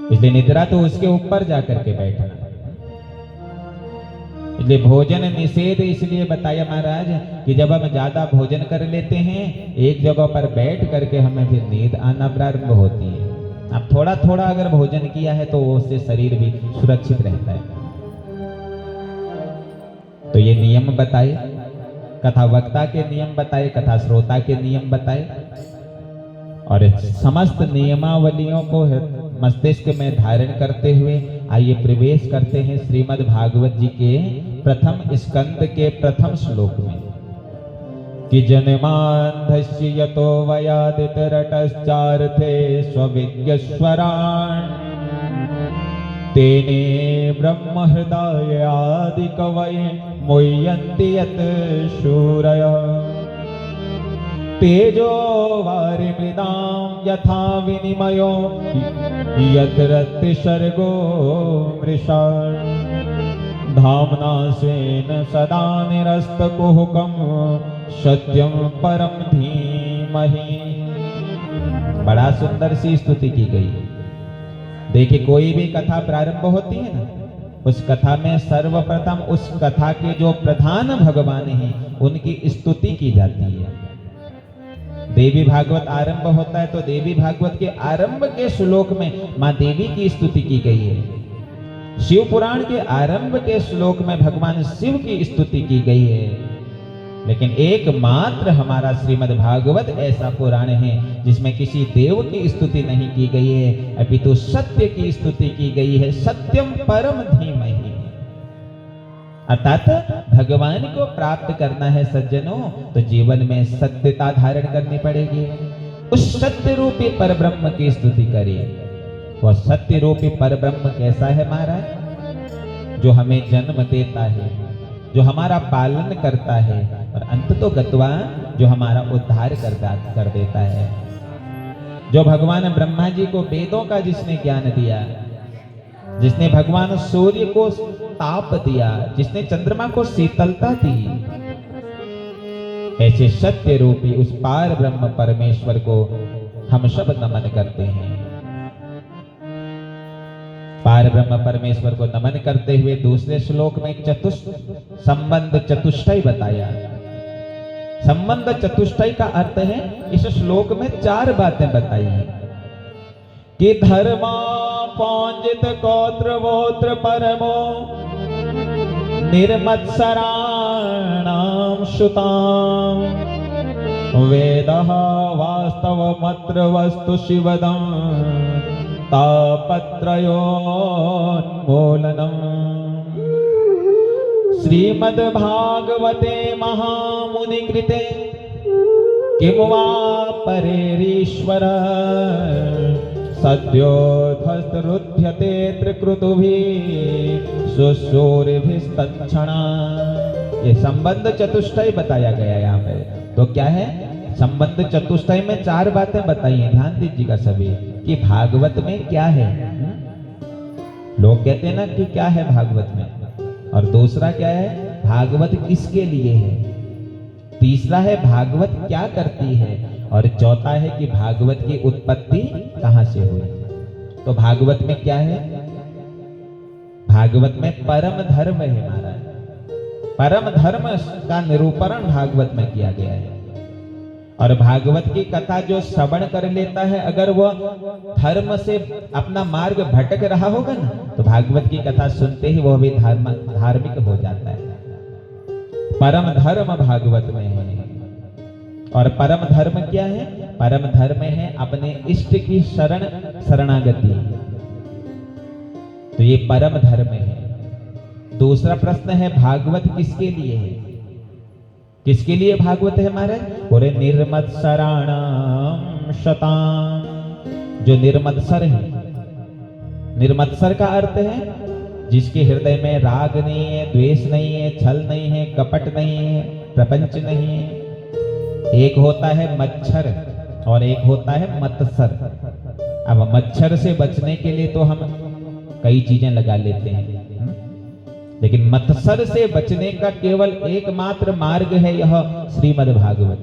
इसलिए निद्रा तो उसके ऊपर जाकर के बैठना। इसलिए भोजन निषेध इसलिए बताया महाराज कि जब हम ज्यादा भोजन कर लेते हैं, एक जगह पर बैठ करके हमें फिर नींद आना प्रारंभ होती है। अब थोड़ा थोड़ा अगर भोजन किया है तो उससे शरीर भी सुरक्षित रहता है। तो ये नियम बताए, कथा वक्ता के नियम बताए, कथा श्रोता के नियम बताए, और समस्त नियमावलियों को मस्तिष्क में धारण करते हुए आइए प्रवेश करते हैं श्रीमद् भागवत जी के प्रथम स्कंद के प्रथम श्लोक में कि जन्मांधस्य यतो वयादितरतश्चार्थे स्वविज्ञस्वरान् तेने ब्रह्म हृदय आदि कवये मुह्यन्ति यत् शूरयः तेजो वारिमृदां यथा विनिमयो यत्र सर्गो मृषा धाम्ना स्वेन सदा निरस्तकुहकं सत्यं परम धीमहि। बड़ा सुंदर सी स्तुति की गई। देखिए, कोई भी कथा प्रारंभ होती है ना, उस कथा में सर्वप्रथम उस कथा के जो प्रधान भगवान हैं उनकी स्तुति की जाती है। देवी भागवत आरंभ होता है तो देवी भागवत के आरंभ के श्लोक में मां देवी की स्तुति की गई है। शिव पुराण के आरंभ के श्लोक में भगवान शिव की स्तुति की गई है। लेकिन एकमात्र हमारा श्रीमद् भागवत ऐसा पुराण है जिसमें किसी देव की स्तुति नहीं की गई है, अपितु सत्य की स्तुति की गई है। सत्यम परम धीमहि, अर्थात भगवान को प्राप्त करना है सज्जनों तो जीवन में सत्यता धारण करनी पड़ेगी। उस सत्य रूपी परब्रह्म की स्तुति करिए। वह सत्य रूपी परब्रह्म कैसा है महाराज? जो हमें जन्म देता है, जो हमारा पालन करता है और अंत तो गत्वा जो हमारा उद्धार कर देता है। जो भगवान ब्रह्मा जी को वेदों का जिसने ज्ञान दिया, जिसने भगवान सूर्य को ताप दिया, जिसने चंद्रमा को शीतलता दी, ऐसे सत्य रूपी उस पार ब्रह्म परमेश्वर को हम सब नमन करते हैं। पार ब्रह्म परमेश्वर को नमन करते हुए दूसरे श्लोक में संबंध चतुष्टय बताया। संबंध चतुष्टय का अर्थ है, इस श्लोक में 4 बातें बताई हैं कि धर्मा पौंजित गोत्र वोत्र परमो निर्मत्सराणां शुतां वेदः वास्तवमत्र वस्तु शिवदं तापत्रयोन्मूलनम्। श्रीमद्भागवते महामुनिकृते किं वा परेरीश्वर सद्योधस्तरुध्यते त्रिकृतुभिः सुसूरिभिस्तत्क्षणा। ये संबंध चतुष्टय बताया गया यहाँ पे। तो क्या है संबंध चतुष्टय में 4 बातें बताई हैं, ध्यान दीजिएगा सभी कि भागवत में क्या है। लोग कहते हैं ना कि क्या है भागवत में, और दूसरा क्या है भागवत किसके लिए है, तीसरा है भागवत क्या करती है, और चौथा है कि भागवत की उत्पत्ति कहां से हुई। तो भागवत में क्या है? भागवत में परम धर्म है महाराज। परम धर्म का निरूपण भागवत में किया गया है। और भागवत की कथा जो श्रवण कर लेता है, अगर वह धर्म से अपना मार्ग भटक रहा होगा ना, तो भागवत की कथा सुनते ही वह भी धार्मिक हो जाता है। परम धर्म भागवत में है। और परम धर्म क्या है? परम धर्म है अपने इष्ट की शरणागति। तो ये परम धर्म है। दूसरा प्रश्न है भागवत किसके लिए है? किसके लिए भागवत है हमारे? बोले निर्मत्सराणां शतां, जो निर्मत्सर है। निर्मत्सर का अर्थ है जिसके हृदय में राग नहीं है, द्वेष नहीं है, छल नहीं है, कपट नहीं है, प्रपंच नहीं है। एक होता है मच्छर और एक होता है मत्सर। अब मच्छर से बचने के लिए तो हम कई चीजें लगा लेते हैं। लेकिन मत्सर से बचने का केवल एकमात्र मार्ग है यह श्रीमद् भागवत।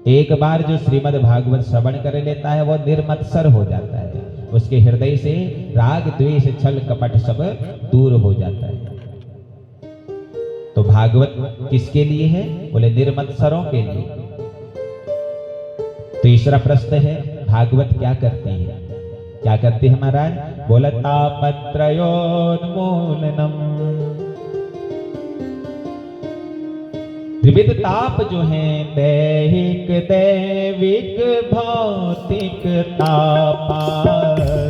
एक बार जो श्रीमद् भागवत श्रवण कर लेता है वह निर्मत्सर हो जाता है, उसके हृदय से राग द्वेष छल कपट सब दूर हो जाता है। तो भागवत किसके लिए है? बोले निर्मत्सरों के लिए। तीसरा प्रश्न है, भागवत क्या करती है? क्या करती है महाराज? बोला तापत्रयोन्मूलनम। त्रिविध ताप जो हैं, दैहिक दैविक भौतिक तापा।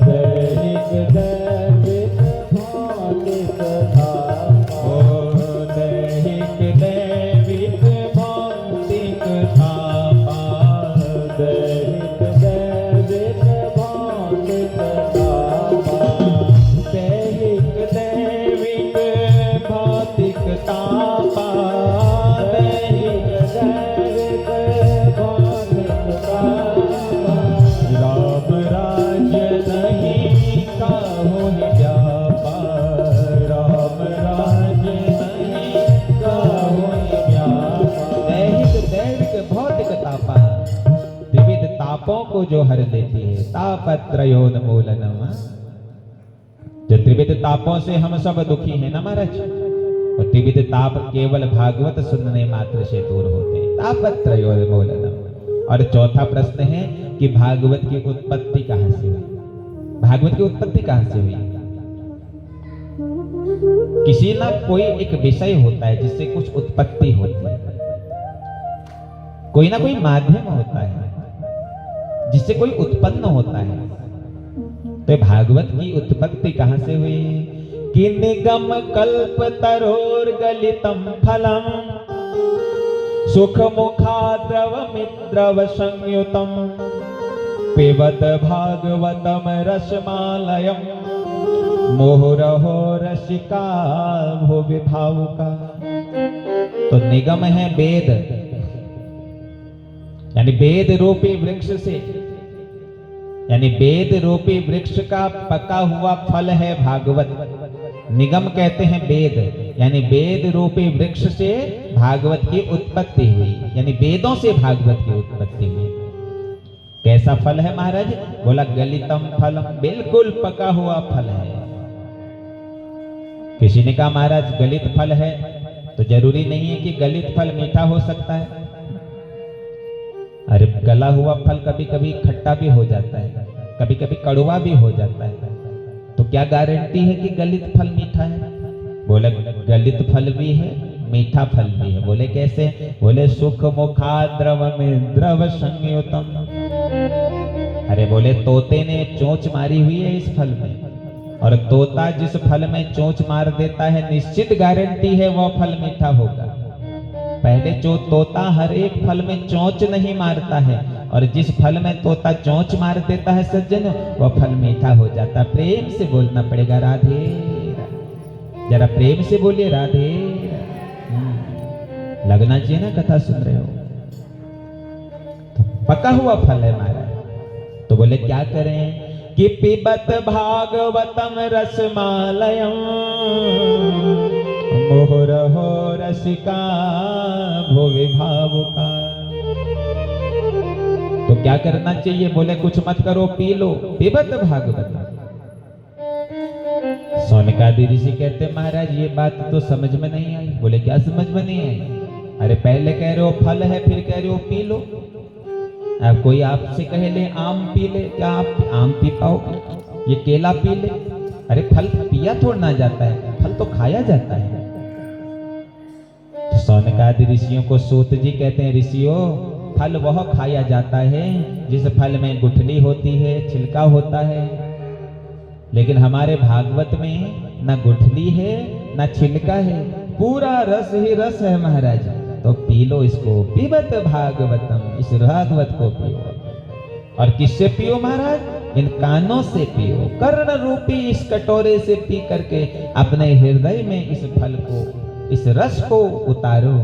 दैहिक दैविक भौतिक तापा। ओ दैहिक दैविक भौतिक तापा। दैहिक दैविक भौतिक तापा। दैहिक दैविक भौतिक तापा। दैहिक दैविक भौतिक तापा। राम राज्य नहीं काहू व्यापा। राम राज्य नहीं काहू व्यापा। दैहिक दैविक भौतिक तापा, विविध तापों को जो हर लेती है। तापत्रयोन्मूलनम, जो त्रिविध तापों से हम सब दुखी हैं ना महाराज, और त्रिविध ताप केवल भागवत सुनने मात्र से दूर होते हैं। तापत्रयोन्मूलनम। और चौथा प्रश्न है कि भागवत की उत्पत्ति कहां से हुई? भागवत की उत्पत्ति कहां से हुई? किसी ना कोई एक विषय होता है जिससे कुछ उत्पत्ति होती है, कोई ना कोई माध्यम होता है जिससे कोई उत्पन्न होता है। तो भागवत की उत्पत्ति कहां से हुई? कि निगम कल्प तरोर गलितम फलम, सुख मुखाद्रव मिद्रव संयुतम, पिबत भागवतम रसमालयम, मोहरहो रसिका भुवि भावुका। तो निगम है वेद, यानी वेद रूपी वृक्ष से, यानी वेद रूपी वृक्ष का पका हुआ फल है भागवत। निगम कहते हैं वेद, यानी वेद रूपी वृक्ष से भागवत की उत्पत्ति हुई, यानी वेदों से भागवत की उत्पत्ति हुई। कैसा फल है महाराज? बोला गलितम फलम, बिल्कुल पका हुआ फल है। किसी ने कहा महाराज गलित फल है, तो जरूरी नहीं है कि गलित फल मीठा हो सकता है। अरे गला हुआ फल कभी कभी खट्टा भी हो जाता है, कभी कभी कड़वा भी हो जाता है। तो क्या गारंटी है कि गलित फल मीठा है? बोले गलित फल भी है, मीठा फल भी है। बोले कैसे? बोले सुख मुखाद्रव में द्रव संयुतम। अरे बोले तोते ने चोंच मारी हुई है इस फल में, और तोता जिस फल में चोंच मार देता है निश्चित गारंटी है वह फल मीठा होगा। पहले जो तोता हर एक फल में चोंच नहीं मारता है, और जिस फल में तोता चोंच मार देता है सज्जन, वह फल मीठा हो जाता। प्रेम से बोलना पड़ेगा राधे, जरा प्रेम से बोलिए राधे। लगना चाहिए ना कथा सुन रहे हो। तो पका हुआ फल है महाराज। तो बोले क्या करें? कि पिबत भागवतम रसमालयम, मोहरहो रसिका भुवि भावुका। तो क्या करना चाहिए? बोले कुछ मत करो, पी लो। पिबत भागवत। सोनकादि ऋषि कहते महाराज ये बात तो समझ में नहीं आई। बोले क्या समझ में नहीं आई? अरे पहले कह रहे हो फल है, फिर कह रहे हो पी लो। अब कोई आपसे कहे ले आम पी ले, क्या आप आम पी पाओगे? ये केला पी ले। अरे फल पिया थोड़ा ना जाता है, फल तो खाया जाता है। तो सौनकादि ऋषियों को सूत जी कहते हैं ऋषियों, फल वह खाया जाता है जिस फल में गुठली होती है, छिलका होता है। लेकिन हमारे भागवत में न गुठली है न छिलका है, पूरा रस ही रस है महाराज। तो पी लो इसको। पिबत भागवतम, इस भागवत को पियो। और किससे पियो महाराज? इन कानों से पियो, कर्ण रूपी इस कटोरे से पी करके अपने हृदय में इस फल को, इस रस को उतारो।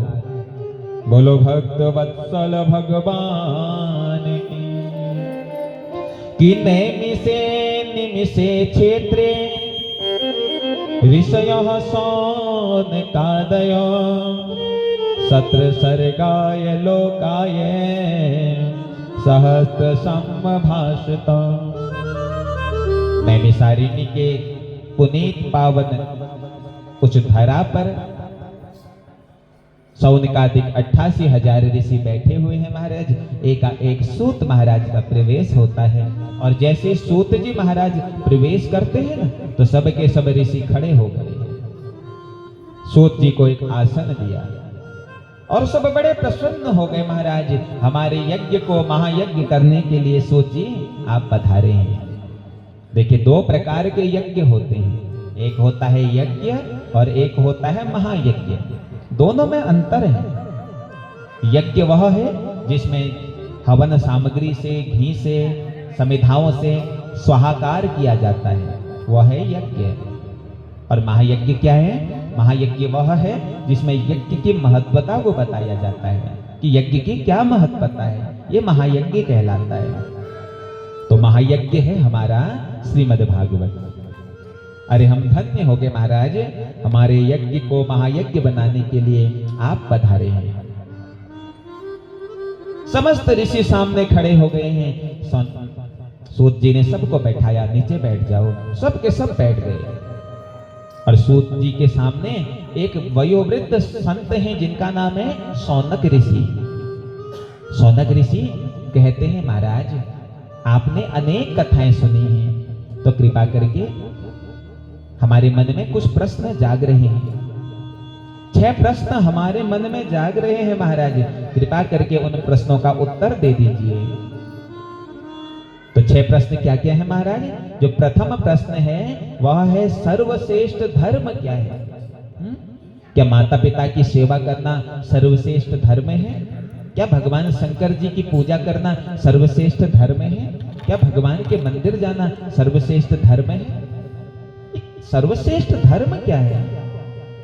बोलो भक्त वत्सल भगवान की। नैमिषे निमिषे क्षेत्रे ऋषयः सौनकादय सत्र सर्गाय लोकाय सहस्त्र समभाषत। नैमिषारण्य के पुनीत पावन उस धरा पर सौनकादिक 88,000 ऋषि बैठे हुए हैं महाराज। एक सूत महाराज का प्रवेश होता है और जैसे सूत जी महाराज प्रवेश करते हैं ना तो सब के सब ऋषि खड़े हो गए। सूत जी को एक आसन दिया और सब बड़े प्रसन्न हो गए। महाराज हमारे यज्ञ को महायज्ञ करने के लिए सूत जी आप पधारे हैं। देखिए 2 प्रकार के यज्ञ होते हैं, एक होता है यज्ञ और एक होता है महायज्ञ। दोनों में अंतर है। यज्ञ वह है जिसमें हवन सामग्री से, घी से, समिधाओं से स्वाहाकार किया जाता है, वह है यज्ञ। और महायज्ञ क्या है? महायज्ञ वह है जिसमें यज्ञ की महत्वता को बताया जाता है कि यज्ञ की क्या महत्वता है, ये महायज्ञ कहलाता है। तो महायज्ञ है हमारा श्रीमद् भागवत। अरे हम धन्य हो गए महाराज, हमारे यज्ञ को महायज्ञ बनाने के लिए आप पधारे हैं। समस्त ऋषि सामने खड़े हो गए हैं। सूत जी ने सबको बैठाया, नीचे बैठ जाओ। सब के सब बैठ गए और सूत जी के सामने एक वयोवृद्ध संत हैं जिनका नाम है सौनक ऋषि। सौनक ऋषि कहते हैं महाराज आपने अनेक कथाएं सुनी हैं, तो कृपा करके हमारे मन में कुछ प्रश्न जाग रहे हैं। 6 प्रश्न हमारे मन में जाग रहे हैं महाराज, कृपा करके उन प्रश्नों का उत्तर दे दीजिए। तो 6 प्रश्न क्या क्या है महाराज? जो प्रथम प्रश्न है वह है सर्वश्रेष्ठ धर्म क्या है? क्या माता पिता की सेवा करना सर्वश्रेष्ठ धर्म है? क्या भगवान शंकर जी की पूजा करना सर्वश्रेष्ठ धर्म है? क्या भगवान के मंदिर जाना सर्वश्रेष्ठ धर्म है? सर्वश्रेष्ठ धर्म क्या है?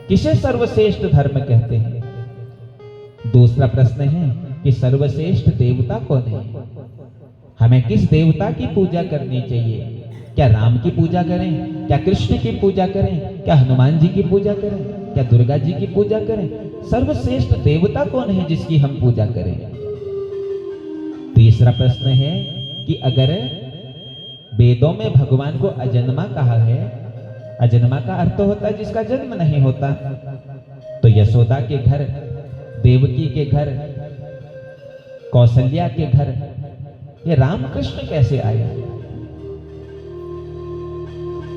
किसे सर्वश्रेष्ठ धर्म कहते हैं? दूसरा प्रश्न है कि सर्वश्रेष्ठ देवता कौन है? हमें किस देवता की पूजा करनी चाहिए? क्या राम की पूजा करें? क्या कृष्ण की पूजा करें? क्या हनुमान जी की पूजा करें? क्या दुर्गा जी की पूजा करें? सर्वश्रेष्ठ देवता कौन है जिसकी हम पूजा करें? तीसरा प्रश्न है कि अगर वेदों में भगवान को अजन्मा कहा है, अजन्मा का अर्थ होता है जिसका जन्म नहीं होता, तो यशोदा के घर, देवकी के घर, कौशल्या के घर ये रामकृष्ण कैसे आए?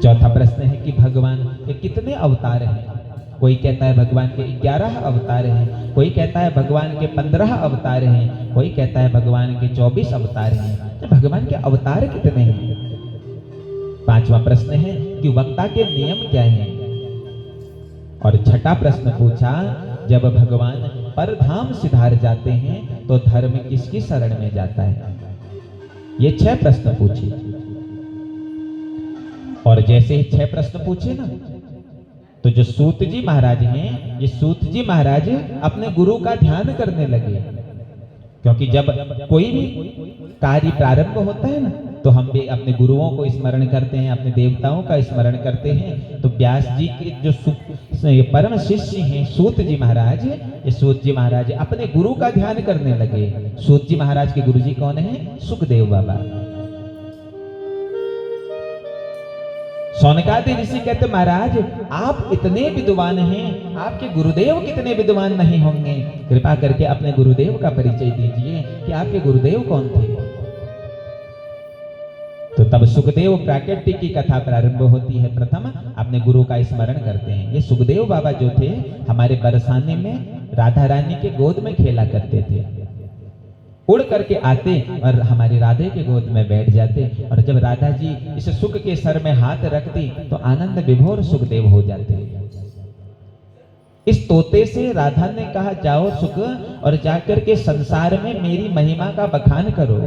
चौथा प्रश्न है कि भगवान के कितने अवतार हैं? कोई कहता है भगवान के 11 अवतार हैं, कोई कहता है भगवान के 15 अवतार हैं, कोई कहता है भगवान के 24 अवतार हैं। तो भगवान के अवतार कितने हैं? पांचवा प्रश्न है कि वक्ता के नियम क्या हैं? और छठा प्रश्न पूछा जब भगवान परधाम सिधार जाते हैं तो धर्म किसकी शरण में जाता है? ये 6 प्रश्न पूछे। और जैसे ही 6 प्रश्न पूछे ना, तो जो सूत जी महाराज हैं, ये सूत जी महाराज अपने गुरु का ध्यान करने लगे। क्योंकि जब कोई भी कार्य प्रारंभ होता है ना, तो हम भी अपने गुरुओं को स्मरण करते हैं, अपने देवताओं का स्मरण करते हैं। तो व्यास जी के जो परम शिष्य हैं सूत जी महाराज, ये सूत जी महाराज अपने गुरु का ध्यान करने लगे। सूत जी महाराज के गुरु जी कौन है? सुखदेव बाबा। सौनकादि ऋषि कहते महाराज आप इतने विद्वान हैं, आपके गुरुदेव कितने विद्वान नहीं होंगे? कृपा करके अपने गुरुदेव का परिचय दीजिए कि आपके गुरुदेव कौन थे। तो तब सुखदेव प्राकृतिक की कथा प्रारंभ होती है। प्रथम अपने गुरु का स्मरण करते हैं। ये सुखदेव बाबा जो थे हमारे बरसाने में राधा रानी के गोद में खेला करते थे। उड़ करके आते और हमारी राधे के गोद में बैठ जाते, और जब राधा जी इस सुख के सर में हाथ रखती तो आनंद विभोर सुखदेव हो जाते। इस तोते से राधा ने कहा जाओ सुख और जाकर के संसार में मेरी महिमा का बखान करो,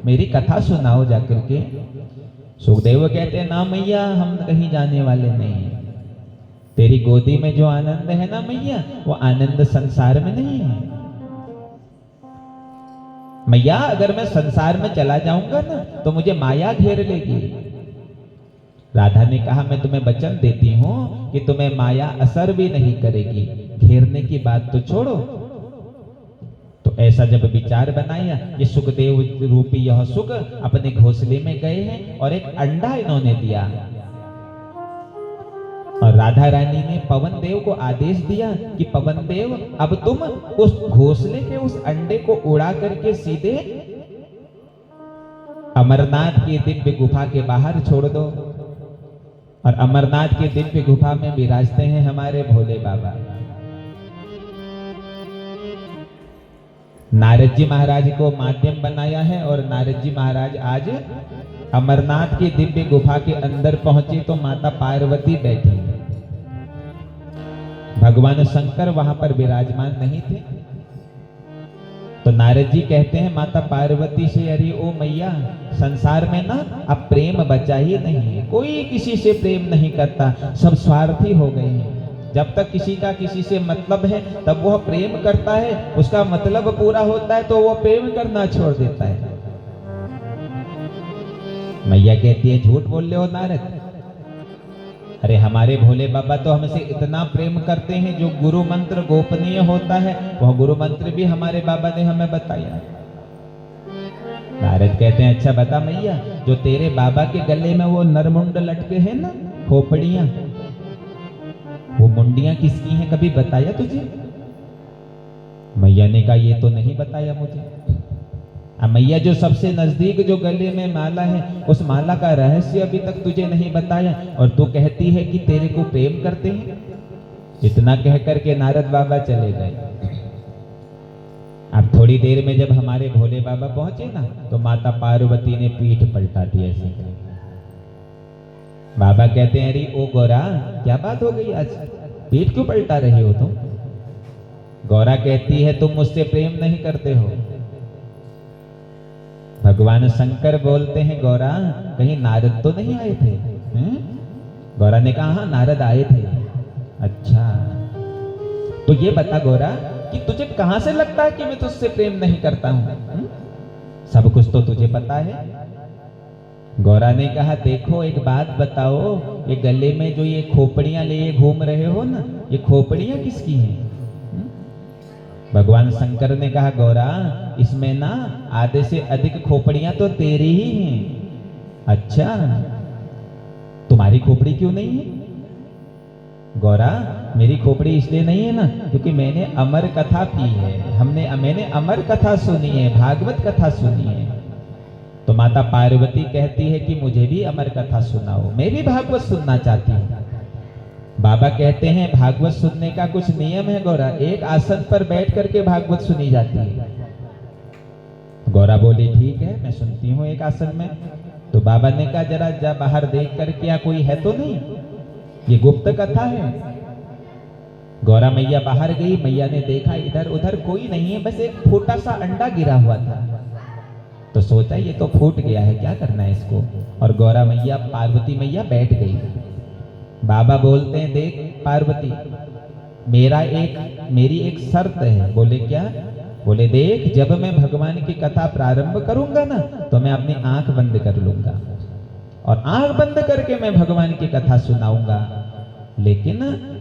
मेरी कथा सुनाओ जाकर के। सुखदेव कहते हैं ना मैया हम कहीं जाने वाले नहीं, तेरी गोदी में जो आनंद है ना मैया, वो आनंद संसार में नहीं है मैया। अगर मैं संसार में चला जाऊंगा ना तो मुझे माया घेर लेगी। राधा ने कहा मैं तुम्हें वचन देती हूं कि तुम्हें माया असर भी नहीं करेगी, घेरने की बात तो छोड़ो। तो ऐसा जब विचार बनाया, ये सुखदेव रूपी यह सुख अपने घोंसले में गए हैं और एक अंडा इन्होंने दिया, और राधा रानी ने पवन देव को आदेश दिया कि पवन देव अब तुम उस घोंसले के उस अंडे को उड़ा करके सीधे अमरनाथ की दिव्य गुफा के बाहर छोड़ दो। और अमरनाथ की दिव्य गुफा में विराजते हैं हमारे भोले बाबा। नारद जी महाराज को माध्यम बनाया है, और नारद जी महाराज आज अमरनाथ की दिव्य गुफा के अंदर पहुंचे तो माता पार्वती बैठी, भगवान शंकर वहां पर विराजमान नहीं थे। तो नारद जी कहते हैं माता पार्वती से, अरे ओ मैया, संसार में ना अब प्रेम बचा ही नहीं है, कोई किसी से प्रेम नहीं करता, सब स्वार्थी हो गए हैं। जब तक किसी का किसी से मतलब है तब वह प्रेम करता है, उसका मतलब पूरा होता है तो वह प्रेम करना छोड़ देता है। मैया कहती है झूठ बोल रहे हो नारद, अरे हमारे भोले बाबा तो हमसे इतना प्रेम करते हैं, जो गुरु मंत्र गोपनीय होता है वह गुरु मंत्र भी हमारे बाबा ने हमें बताया। नारद कहते हैं अच्छा बता मैया, जो तेरे बाबा के गले में वो नरमुंड लटके हैं ना, खोपड़ियां, वो मुंडियां किसकी हैं, कभी बताया तुझे? मैया ने कहा ये तो नहीं बताया मुझे। मैया जो सबसे नजदीक जो गले में माला है, उस माला का रहस्य अभी तक तुझे नहीं बताया, और तू कहती है कि तेरे को प्रेम करते हैं। इतना कह करके नारद बाबा चले गए। अब थोड़ी देर में जब हमारे भोले बाबा पहुंचे ना, तो माता पार्वती ने पीठ पलटा दी ऐसे। बाबा कहते हैं अरे ओ गौरा, क्या बात हो गई आज, पीठ क्यों पलटा रही हो तुम? गौरा कहती है तुम मुझसे प्रेम नहीं करते हो। भगवान शंकर बोलते हैं गौरा, कहीं नारद तो नहीं आए थे? गौरा ने कहा हाँ नारद आए थे। अच्छा, तो ये बता गौरा कि तुझे कहां से लगता है कि मैं तुझसे प्रेम नहीं करता हूं? सब कुछ तो तुझे पता है। गौरा ने कहा देखो एक बात बताओ, ये गले में जो ये खोपड़ियां लिए घूम रहे हो ना, ये खोपड़ियां किसकी हैं? भगवान शंकर ने कहा गौरा, इसमें ना आधे से अधिक खोपड़ियां तो तेरी ही हैं। अच्छा, तुम्हारी खोपड़ी क्यों नहीं है? गौरा, मेरी खोपड़ी इसलिए नहीं है ना क्योंकि मैंने अमर कथा पी है, मैंने अमर कथा सुनी है, भागवत कथा सुनी है। तो माता पार्वती कहती है कि मुझे भी अमर कथा सुनाओ, मैं भी भागवत सुनना चाहती हूँ। बाबा कहते हैं भागवत सुनने का कुछ नियम है गौरा, एक आसन पर बैठ करके भागवत सुनी जाती है। गौरा बोली ठीक है, मैं सुनती हूँ एक आसन में। तो बाबा ने कहा जरा जा बाहर देख कर, क्या कोई है तो नहीं, ये गुप्त कथा है। गौरा मैया बाहर गई, मैया ने देखा इधर उधर कोई नहीं है, बस एक छोटा सा अंडा गिरा हुआ था। तो सोचा ये तो फूट गया है, क्या करना है इसको। और गौरा मैया, पार्वती मैया बैठ गई। बाबा बोलते हैं देख पार्वती, मेरी एक शर्त है। बोले क्या? बोले देख, जब मैं भगवान की कथा प्रारंभ करूंगा ना, तो मैं अपनी आंख बंद कर लूंगा और आंख बंद करके मैं भगवान की कथा सुनाऊंगा, लेकिन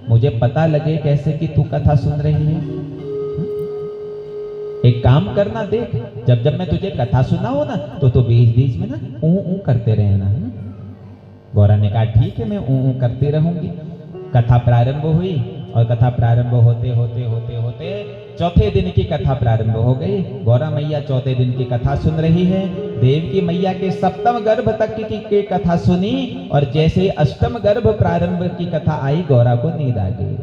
मुझे पता लगे कैसे कि तू कथा सुन रही है। एक काम करना, देख जब मैं तुझे कथा सुनाऊं ना, तो बीच बीच में ना ऊ करते रहना। गौरा ने कहा ठीक है, मैं ऊ करती रहूंगी। कथा प्रारंभ हुई, और कथा प्रारंभ होते होते होते होते चौथे दिन की कथा प्रारंभ हो गई। गौरा मैया चौथे दिन की कथा सुन रही है। देवकी मैया के सप्तम गर्भ तक की कथा सुनी, और जैसे अष्टम गर्भ प्रारंभ की कथा आई, गौरा को नींद आ गई।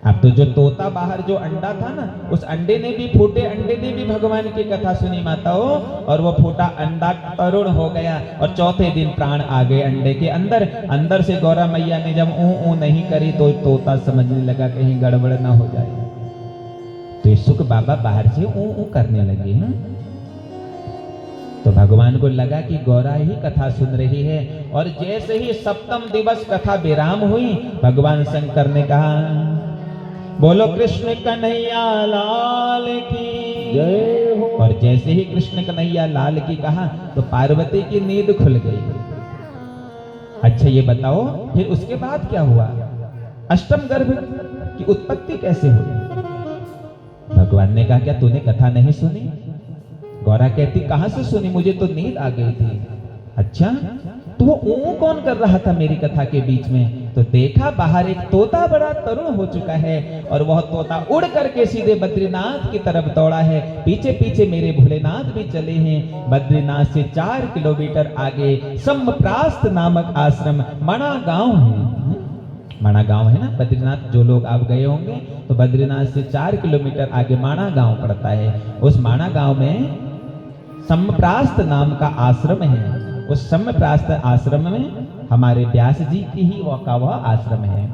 अब तो जो तोता बाहर जो अंडा था ना, उस अंडे ने भी, फूटे अंडे ने भी भगवान की कथा सुनी माताओं, और वो फूटा अंडा तरुण हो गया, और चौथे दिन प्राण आ गए अंडे के अंदर। अंदर से गौरा मैया ने जब ऊ नहीं करी, तो तोता समझने लगा कहीं गड़बड़ ना हो जाए। तो ये सुख बाबा बाहर से ऊ करने लगे हैं। तो भगवान को लगा कि गौरा ही कथा सुन रही है, और जैसे ही सप्तम दिवस कथा विराम हुई, भगवान शंकर ने कहा बोलो कृष्ण कन्हैया लाल की जय हो। और जैसे ही कृष्ण कन्हैया लाल की कहा, तो पार्वती की नींद खुल गई। अच्छा ये बताओ फिर उसके बाद क्या हुआ? अष्टम गर्भ की उत्पत्ति कैसे हुई? भगवान ने कहा क्या तूने कथा नहीं सुनी? गौरा कहती कहां से सुनी, मुझे तो नींद आ गई थी। अच्छा तो वो कौन कर रहा था मेरी कथा के बीच में? तो देखा बाहर एक तोता बड़ा तरुण हो चुका है और वह तोता उड़ करके सीधे बद्रीनाथ की तरफ दौड़ा है। पीछे पीछे मेरे भोलेनाथ भी चले हैं। बद्रीनाथ से 4 किलोमीटर आगे सम्प्रास्त नामक आश्रम मणा गांव है। माणा गांव है ना बद्रीनाथ, जो लोग आप गए होंगे तो बद्रीनाथ से 4 किलोमीटर आगे माणा गांव पड़ता है। उस माणा गांव में सम्प्रास्त नाम का आश्रम है। उस सम्प्रास्त आश्रम में हमारे व्यास जी की ही वह आश्रम है।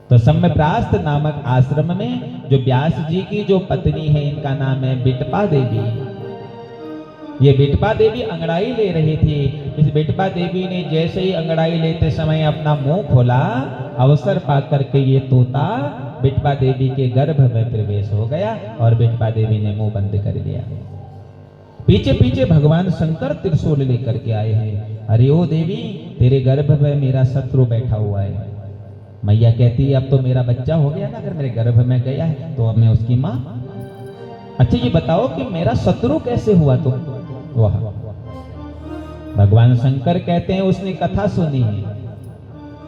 तो सम्प्रास्त नामक आश्रम में जो व्यास जी की जो पत्नी है इनका नाम है बिटपा देवी। ये बिटपा देवी अंगड़ाई ले रही थी। इस बिटपा देवी ने जैसे ही अंगड़ाई लेते समय अपना मुंह खोला, अवसर पाकर के ये तोता बिटपा देवी के गर्भ में प्रवेश हो गया और बिटपा देवी ने मुंह बंद कर लिया। पीछे पीछे भगवान शंकर त्रिशूल लेकर के आए हैं। अरे ओ देवी तेरे गर्भ में मेरा शत्रु बैठा हुआ है। मैया कहती है अब तो मेरा बच्चा हो गया ना, अगर मेरे गर्भ में गया है तो अब मैं उसकी माँ। अच्छा ये बताओ कि मेरा शत्रु कैसे हुआ तुम? वाह, भगवान शंकर कहते हैं उसने कथा सुनी है।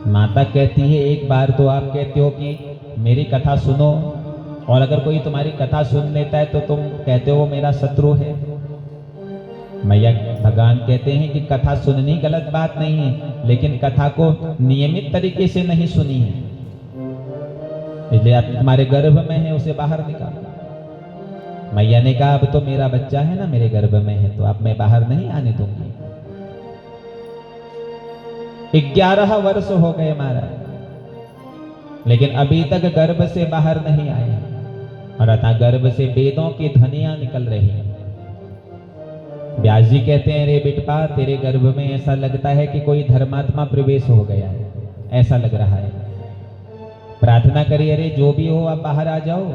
माता कहती है एक बार तो आप कहते हो कि मेरी कथा सुनो, और अगर कोई तुम्हारी कथा सुन लेता है तो तुम कहते हो मेरा शत्रु है। मैया भगवान कहते हैं कि कथा सुननी गलत बात नहीं है, लेकिन कथा को नियमित तरीके से नहीं सुनी है, इसलिए आप तुम्हारे गर्भ में है उसे बाहर निकालो। मैया ने कहा अब तो मेरा बच्चा है ना मेरे गर्भ में है, तो अब मैं बाहर नहीं आने दूंगी। 11 वर्ष हो गए महाराज, लेकिन अभी तक गर्भ से बाहर नहीं आए, और अतः गर्भ से वेदों की ध्वनियां निकल रही हैं। व्यास जी कहते हैं रे बिटपा तेरे गर्भ में ऐसा लगता है कि कोई धर्मात्मा प्रवेश हो गया है, ऐसा लग रहा है। प्रार्थना करिए अरे जो भी हो आप बाहर आ जाओ।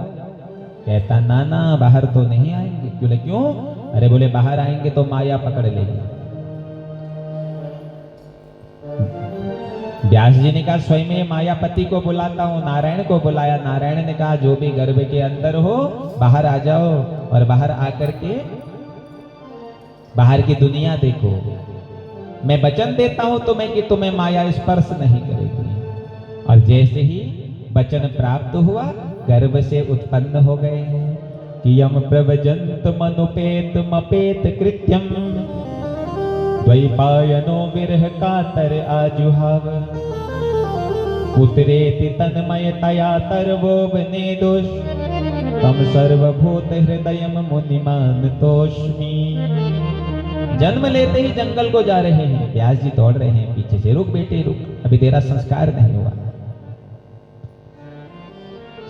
कहता ना ना बाहर तो नहीं आएंगे। क्यों? अरे बोले बाहर आएंगे तो माया पकड़ लेगी। व्यास जी ने कहा स्वयं मायापति को बुलाता हूं, नारायण को बुलाया। नारायण ने कहा जो भी गर्भ के अंदर हो बाहर आ जाओ, और बाहर आकर के बाहर की दुनिया देखो। मैं वचन देता हूं तुम्हें कि तुम्हें माया स्पर्श नहीं करेगी। और जैसे ही वचन प्राप्त हुआ गर्भ से उत्पन्न हो गए कि यम प्रवजंत मनुपेत मपेत कृत्यम द्वैपायनो विरह कातर आजुहाव पुत्रेति तन्मयतया तरवो वनेदुष तम सर्वभूत हृदयम मुनिमान तोष्मी। जन्म लेते ही जंगल को जा रहे हैं, व्यास जी दौड़ रहे हैं पीछे से, रुक बेटे रुक, अभी तेरा संस्कार नहीं हुआ।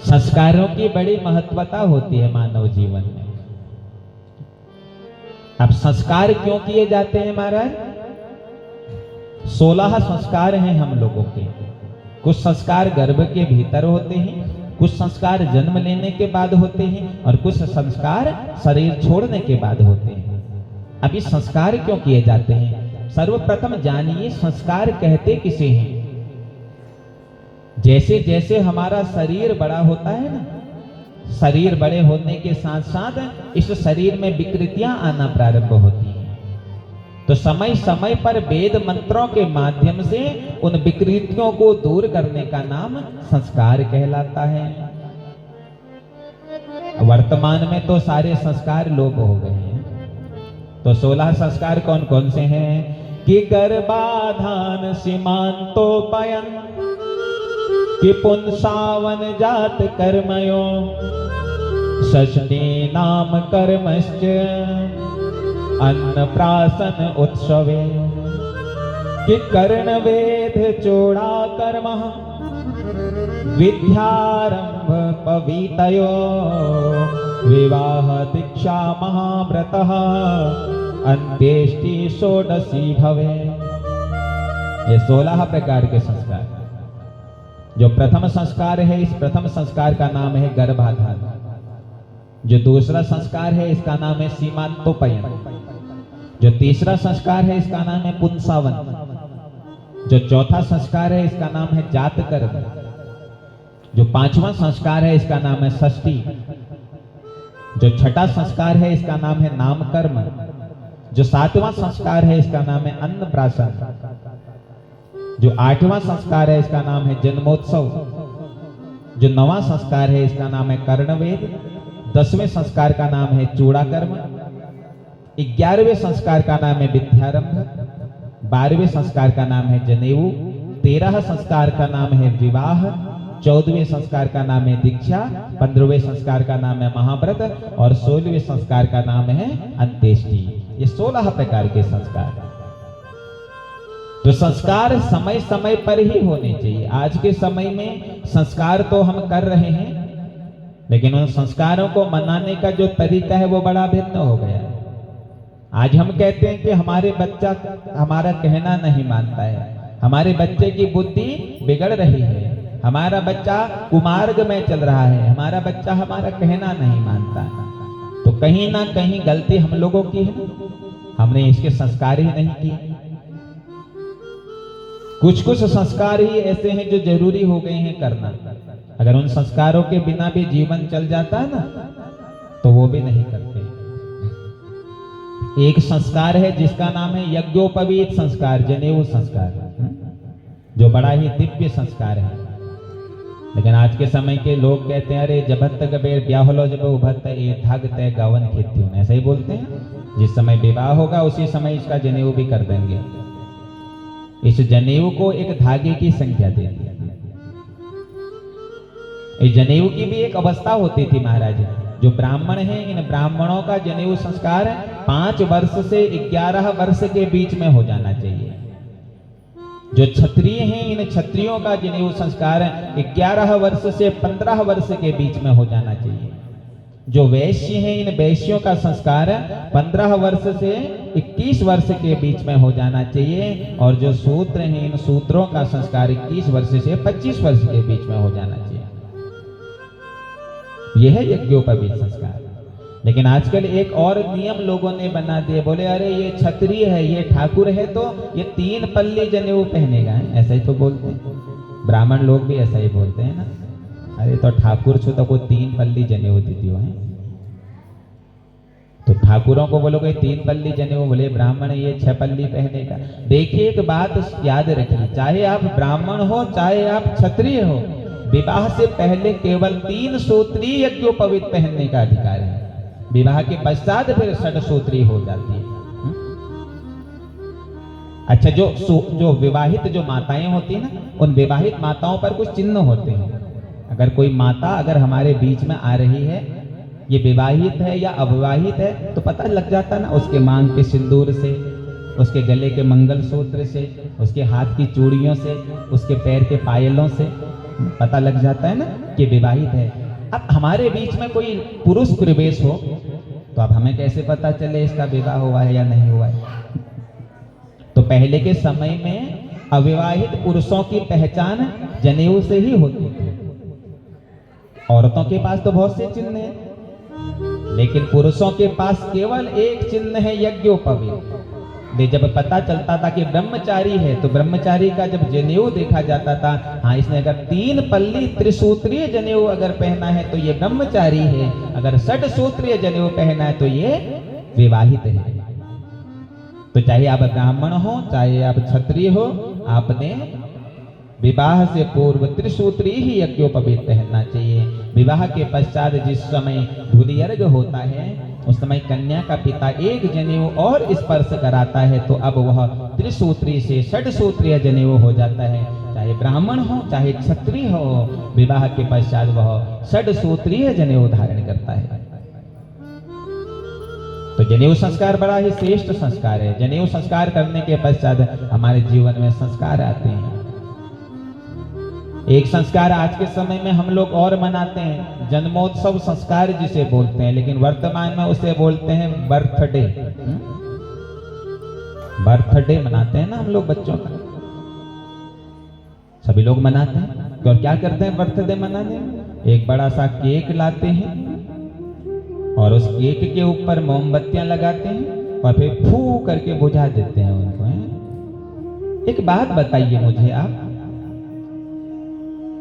संस्कारों की बड़ी महत्वता होती है मानव जीवन में। अब संस्कार क्यों किए जाते हैं महाराज? 16 संस्कार हैं हम लोगों के। कुछ संस्कार गर्भ के भीतर होते हैं, कुछ संस्कार जन्म लेने के बाद होते हैं, और कुछ संस्कार शरीर छोड़ने के बाद होते हैं। अब ये संस्कार क्यों किए जाते हैं? सर्वप्रथम जानिए संस्कार कहते किसे हैं। जैसे जैसे हमारा शरीर बड़ा होता है ना, शरीर बड़े होने के साथ साथ इस शरीर में विकृतियां आना प्रारंभ होती हैं। तो समय समय पर वेद मंत्रों के माध्यम से उन विकृतियों को दूर करने का नाम संस्कार कहलाता है। वर्तमान में तो सारे संस्कार लोप हो गए हैं। तो 16 संस्कार कौन कौन से हैं? कि गर्भाधान सीमांतोपयन, कि पुंसावन जात कर्मयो, षष्ठी नाम कर्मश्च अन्नप्राशन उत्सवे, कि कर्ण वेद चोड़ा कर्म विद्यारंभ पवितयो, विवाह दीक्षा महाव्रतः अंत्येष्टि षोडशी भवे। ये 16 प्रकार के संस्कार। जो प्रथम संस्कार है, इस प्रथम संस्कार का नाम है गर्भाधान। जो दूसरा संस्कार है इसका नाम है सीमांतोपयन। जो तीसरा संस्कार है इसका नाम है पुंसावन। जो चौथा संस्कार है इसका नाम है जात कर्म। जो पांचवा संस्कार है इसका नाम है षष्ठी। जो छठा संस्कार है इसका नाम है नाम कर्म। जो सातवां संस्कार है इसका नाम है अन्नप्राशन। जो आठवां संस्कार है इसका नाम है जन्मोत्सव। जो नवां संस्कार है इसका नाम है कर्णवेद। 10वें संस्कार का नाम है चूड़ा कर्म। 11वें संस्कार का नाम है विद्यारंभ। 12वें संस्कार का नाम है जनेऊ। 13 संस्कार का नाम है विवाह। 14वें संस्कार का नाम है दीक्षा। 15वें संस्कार का नाम है महाव्रत और 16वें संस्कार का नाम है अंत्येष्टि। ये 16 प्रकार के संस्कार। तो संस्कार समय समय पर ही होने चाहिए। आज के समय में संस्कार तो हम कर रहे हैं, लेकिन उन संस्कारों को मनाने का जो तरीका है वो बड़ा भिन्न हो गया। आज हम कहते हैं कि हमारे बच्चा हमारा कहना नहीं मानता है, हमारे बच्चे की बुद्धि बिगड़ रही है, हमारा बच्चा कुमार्ग में चल रहा है, हमारा बच्चा हमारा कहना नहीं मानता है। तो कहीं ना कहीं गलती हम लोगों की है, हमने इसके संस्कार ही नहीं किए। कुछ कुछ संस्कार ही ऐसे हैं जो जरूरी हो गए हैं करना। अगर उन संस्कारों के बिना भी जीवन चल जाता है ना, तो वो भी नहीं करते। एक संस्कार है जिसका नाम है यज्ञोपवीत संस्कार, जनेऊ संस्कार, जो बड़ा ही दिव्य संस्कार है। लेकिन आज के समय के लोग कहते हैं अरे जब तक ब्याह होलो जब उभत ए धाग तय गावन खेती, ऐसा ही बोलते हैं। जिस समय विवाह होगा उसी समय इसका जनेऊ भी कर देंगे। इस जनेऊ को एक धागे की संख्या दे दी। इस जनेऊ की भी एक अवस्था होती थी महाराज। जो ब्राह्मण हैं, इन ब्राह्मणों का जनेऊ संस्कार 5 वर्ष से 11 वर्ष के बीच में हो जाना चाहिए। जो क्षत्रिय हैं, इन क्षत्रियों का जनेऊ संस्कार 11 वर्ष से 15 वर्ष के बीच में हो जाना चाहिए। जो वैश्य हैं, इन वैश्यों का संस्कार 15 वर्ष से 21 वर्ष के बीच में हो जाना चाहिए। और जो शूद्र हैं, इन शूद्रों का संस्कार 21 वर्ष से 25 वर्ष के बीच में हो जाना चाहिए। यह है यज्ञोपवीत संस्कार। लेकिन आजकल एक और नियम लोगों ने बना दिए, बोले अरे ये क्षत्रिय है, ये ठाकुर है तो ये 3 पल्ली जनेऊ पहनेगा, ऐसा ही तो बोलते हैं। ब्राह्मण लोग भी ऐसा ही बोलते हैं ना, अरे तो ठाकुर छो तो 3 पल्ली जनेऊ दीदी है। तो ठाकुरों को बोलोगे 3 पल्ली जनेऊ, बोले ब्राह्मण ये 6 पल्ली पहनेगा। देखिए एक बात याद रखिए, चाहे आप ब्राह्मण हो चाहे आप क्षत्रिय हो, विवाह से पहले केवल 3 सूत्री यज्ञोपवीत पहनने का अधिकार है। विवाह के पश्चात फिर 6 सूत्री हो जाती है। अच्छा, जो विवाहित जो माताएं होती है ना, उन विवाहित माताओं पर कुछ चिन्ह होते हैं। अगर कोई माता अगर हमारे बीच में आ रही है, ये विवाहित है या अविवाहित है, तो पता लग जाता ना उसके मांग के सिंदूर से, उसके गले के मंगलसूत्र से, उसके हाथ की चूड़ियों से, उसके पैर के पायलों से पता लग जाता है ना कि विवाहित है। अब हमारे बीच में कोई पुरुष प्रवेश हो तो अब हमें कैसे पता चले इसका विवाह हुआ है या नहीं हुआ है? तो पहले के समय में अविवाहित पुरुषों की पहचान जनेऊ से ही होती थी। औरतों के पास तो बहुत से चिन्ह हैं, लेकिन पुरुषों के पास केवल एक चिन्ह है यज्ञोपवीत। जब पता चलता था कि ब्रह्मचारी है तो ब्रह्मचारी का जब जनेऊ देखा जाता था, हाँ इसने अगर 3 पल्ली त्रिसूत्रीय जनेऊ अगर पहना है तो ये ब्रह्मचारी है, अगर 6 सूत्रीय जनेऊ पहना है तो ये विवाहित है। तो चाहे आप ब्राह्मण हो चाहे आप क्षत्रिय हो, आपने विवाह से पूर्व त्रिसूत्री ही यज्ञोपवीत पहनना चाहिए। विवाह के पश्चात जिस समय धूलियर्घ होता है उस समय कन्या का पिता एक जनेऊ और स्पर्श कराता है, तो अब वह त्रिसूत्री से 6 सूत्रीय जनेऊ हो जाता है। चाहे ब्राह्मण हो चाहे क्षत्रिय हो, विवाह के पश्चात वह 6 सूत्रीय जनेऊ धारण करता है। तो जनेऊ संस्कार बड़ा ही श्रेष्ठ संस्कार है। जनेऊ संस्कार करने के पश्चात हमारे जीवन में संस्कार आते हैं। एक संस्कार आज के समय में हम लोग और मनाते हैं, जन्मोत्सव संस्कार जिसे बोलते हैं, लेकिन वर्तमान में उसे बोलते हैं बर्थडे। बर्थडे मनाते हैं ना हम लोग बच्चों का, सभी लोग मनाते हैं। तो क्या करते हैं बर्थडे मनाने में? एक बड़ा सा केक लाते हैं और उस केक के ऊपर मोमबत्तियां लगाते हैं और फिर फू करके बुझा देते हैं उनको। एक बात बताइए मुझे आप,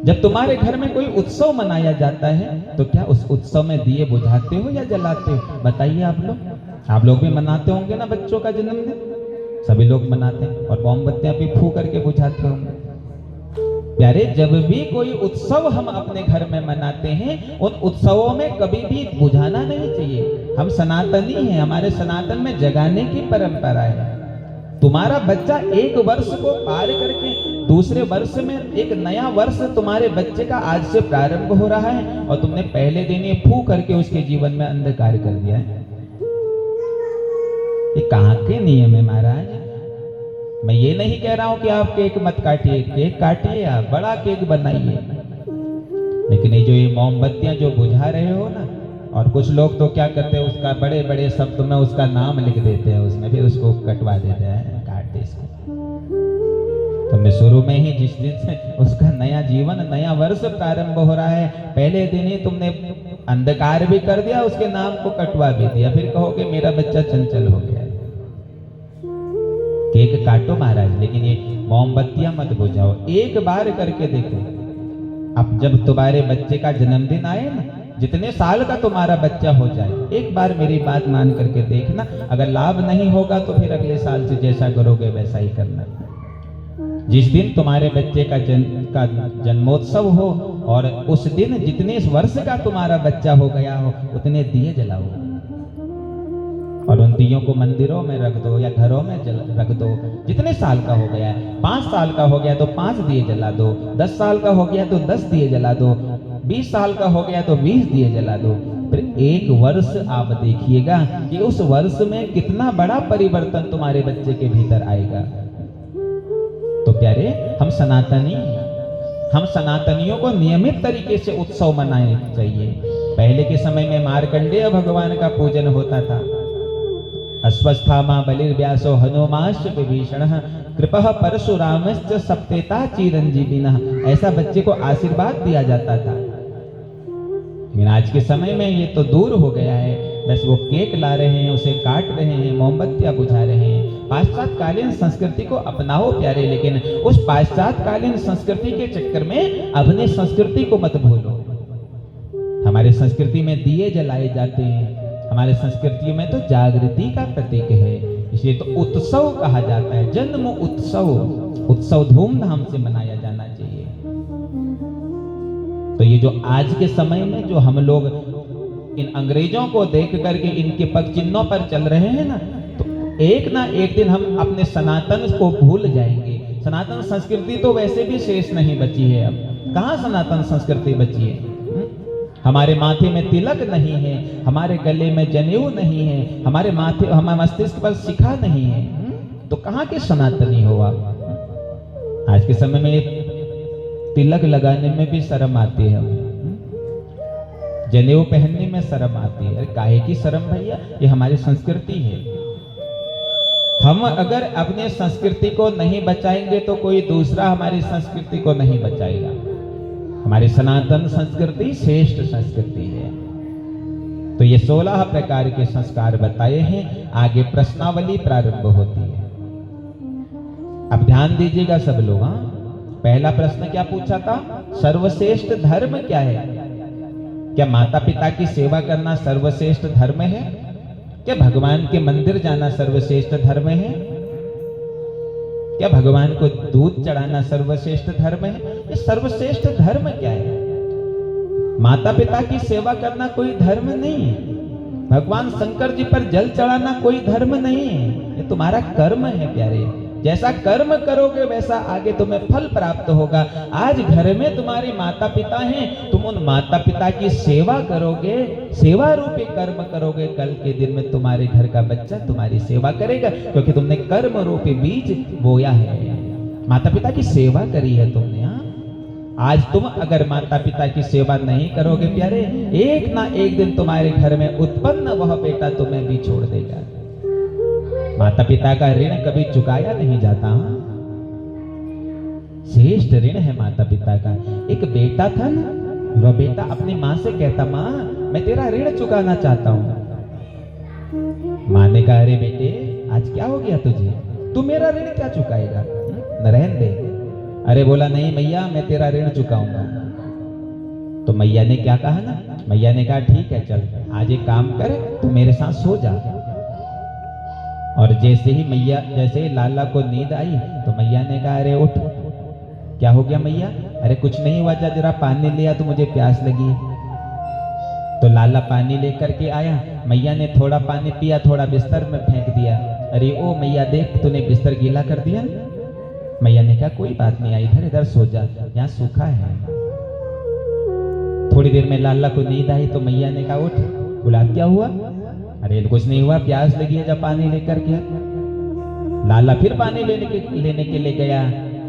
जब तुम्हारे घर में कोई उत्सव मनाया जाता है तो क्या उस उत्सव में दिए बुझाते हो या जलाते हो? बताइए आप लोग भी मनाते होंगे ना बच्चों का जन्मदिन, सभी लोग मनाते हैं और मोमबत्तियां भी फूंक करके बुझाते होंगे। प्यारे, जब भी कोई उत्सव हम अपने घर में मनाते हैं, उन उत्सवों में कभी भी बुझाना नहीं चाहिए। हम सनातनी हैं, हमारे सनातन में जगाने की परंपरा है। तुम्हारा बच्चा एक वर्ष को पार करके दूसरे वर्ष में एक नया वर्ष तुम्हारे बच्चे का आज से प्रारंभ हो रहा है और तुमने पहले दिन ये फू करके उसके जीवन में अंधकार कर दिया है। ये कहाँ के नियम है महाराज? मैं ये नहीं कह रहा हूं कि आप केक मत काटिए, केक काटिए, आप बड़ा केक बनाइए, लेकिन ये मोमबत्तियां जो बुझा रहे हो ना, और कुछ लोग तो क्या करते हैं, उसका बड़े बड़े शब्द में उसका नाम लिख देते हैं उसमें, फिर उसको कटवा देते हैं, काट दे इसको। तुमने शुरू में ही जिस दिन से उसका नया जीवन, नया वर्ष प्रारंभ हो रहा है, पहले दिन ही तुमने अंधकार भी कर दिया, उसके नाम को कटवा भी दिया, फिर कहोगे मेरा बच्चा चंचल हो गया। केक काटो महाराज, लेकिन ये मोमबत्तियां मत बुझाओ। एक बार करके देखो, अब जब तुम्हारे बच्चे का जन्मदिन आए ना, जितने साल का तुम्हारा बच्चा हो जाए, एक बार मेरी बात मान करके देखना, अगर लाभ नहीं होगा तो फिर अगले साल से जैसा करोगे वैसा ही करना। जिस दिन तुम्हारे बच्चे का जन्मोत्सव हो और उस दिन जितने वर्ष का तुम्हारा बच्चा हो गया हो, उतने दिए जलाओ और उन दियों को मंदिरों में रख दो या घरों में रख दो। जितने साल का हो गया है, 5 साल का हो गया तो 5 दिए जला दो, 10 साल का हो गया तो 10 दिए जला दो, 20 साल का हो गया तो 20 दिए जला दो। फिर एक वर्ष आप देखिएगा कि उस वर्ष में कितना बड़ा परिवर्तन तुम्हारे बच्चे के भीतर आएगा। तो प्यारे, हम सनातनी, हम सनातनियों को नियमित तरीके से उत्सव मनाने चाहिए। पहले के समय में मार्कंडेय भगवान का पूजन होता था। अश्वस्थामा बलिर्व्यासो हनुमाश्च विभीषणः कृपः परशुरामश्च सप्तेता चिरंजीविनः, ऐसा बच्चे को आशीर्वाद दिया जाता था। लेकिन आज के समय में ये तो दूर हो गया है, बस वो केक ला रहे हैं, उसे काट रहे हैं, मोमबत्तियां बुझा रहे हैं। पाश्चात्यकालीन संस्कृति को अपनाओ प्यारे, लेकिन उस पाश्चात्यकालीन संस्कृति के चक्कर में अपने संस्कृति को मत भूलो। हमारे संस्कृति में दिए जलाए जाते हैं, हमारे संस्कृति में तो जागृति का प्रतीक है, इसलिए तो उत्सव कहा जाता है। जन्म उत्सव, उत्सव धूमधाम से मनाया जाना चाहिए। तो ये जो आज के समय में जो हम लोग इन अंग्रेजों को देख करके इनके पग चिन्हों पर चल रहे हैं ना, तो एक ना एक दिन हम अपने सनातन को भूल जाएंगे। सनातन संस्कृति तो वैसे भी शेष नहीं बची है। अब कहाँ सनातन संस्कृति बची है? हमारे माथे में तिलक नहीं है, हमारे गले में जनेऊ नहीं है, हमारे माथे, हमारे मस्तिष्क पर शिखा नहीं है, तो कहाँ के सनातनी हो आप? आज के समय में तिलक लगाने में भी शर्म आती है, जनेऊ पहनने में शर्म आती है। अरे काहे की शर्म भैया? ये हमारी संस्कृति है। हम अगर अपने संस्कृति को नहीं बचाएंगे तो कोई दूसरा हमारी संस्कृति को नहीं बचाएगा। हमारी सनातन संस्कृति श्रेष्ठ संस्कृति है। तो ये 16 प्रकार के संस्कार बताए हैं। आगे प्रश्नावली प्रारंभ होती है। अब ध्यान दीजिएगा सब लोग। पहला प्रश्न क्या पूछा था? सर्वश्रेष्ठ धर्म क्या है? क्या माता पिता की सेवा करना सर्वश्रेष्ठ धर्म है? क्या भगवान के मंदिर जाना सर्वश्रेष्ठ धर्म है? क्या भगवान को दूध चढ़ाना सर्वश्रेष्ठ धर्म है? ये सर्वश्रेष्ठ धर्म क्या है? माता पिता की सेवा करना कोई धर्म नहीं है। भगवान शंकर जी पर जल चढ़ाना कोई धर्म नहीं है। ये तुम्हारा कर्म है प्यारे। जैसा कर्म करोगे वैसा आगे तुम्हें फल प्राप्त होगा। आज घर में तुम्हारे माता पिता हैं, तुम उन माता पिता की सेवा करोगे, सेवा रूपी कर्म करोगे, कल के दिन में तुम्हारे घर का बच्चा तुम्हारी सेवा करेगा, क्योंकि तुमने कर्म रूपी बीज बोया है, माता पिता की सेवा करी है तुमने। आज तुम अगर माता पिता की सेवा नहीं करोगे प्यारे, एक ना एक दिन तुम्हारे घर में उत्पन्न वह बेटा तुम्हें भी छोड़ देगा। माता पिता का ऋण कभी चुकाया नहीं जाता। श्रेष्ठ ऋण है माता पिता का। एक बेटा था ना, वह बेटा अपनी माँ से कहता, माँ मैं तेरा ऋण चुकाना चाहता हूँ। माँ ने कहा, अरे बेटे आज क्या हो गया तुझे? तू मेरा ऋण क्या चुकाएगा? न रहने दे। अरे बोला नहीं मैया मैं तेरा ऋण चुकाऊंगा। तो मैया ने क्या कहा ना, मैया ने कहा ठीक है चल आज एक काम कर, तू मेरे साथ सो जा। और जैसे ही लाला को नींद आई तो मैया ने कहा अरे उठ। क्या हो गया मैया? अरे कुछ नहीं हुआ, जा जरा पानी लिया तो मुझे प्यास लगी। तो लाला पानी लेकर के आया, मैया ने थोड़ा पानी पिया, थोड़ा बिस्तर में फेंक दिया। अरे ओ मैया देख तूने बिस्तर गीला कर दिया। मैया ने कहा कोई बात नहीं, इधर इधर सो जा, यहाँ सूखा है। थोड़ी देर में लाला को नींद आई तो मैया ने कहा उठ। बोला क्या हुआ? अरे कुछ नहीं हुआ, प्यास लगी है, जब पानी लेकर के। लाला फिर पानी लेने के लिए गया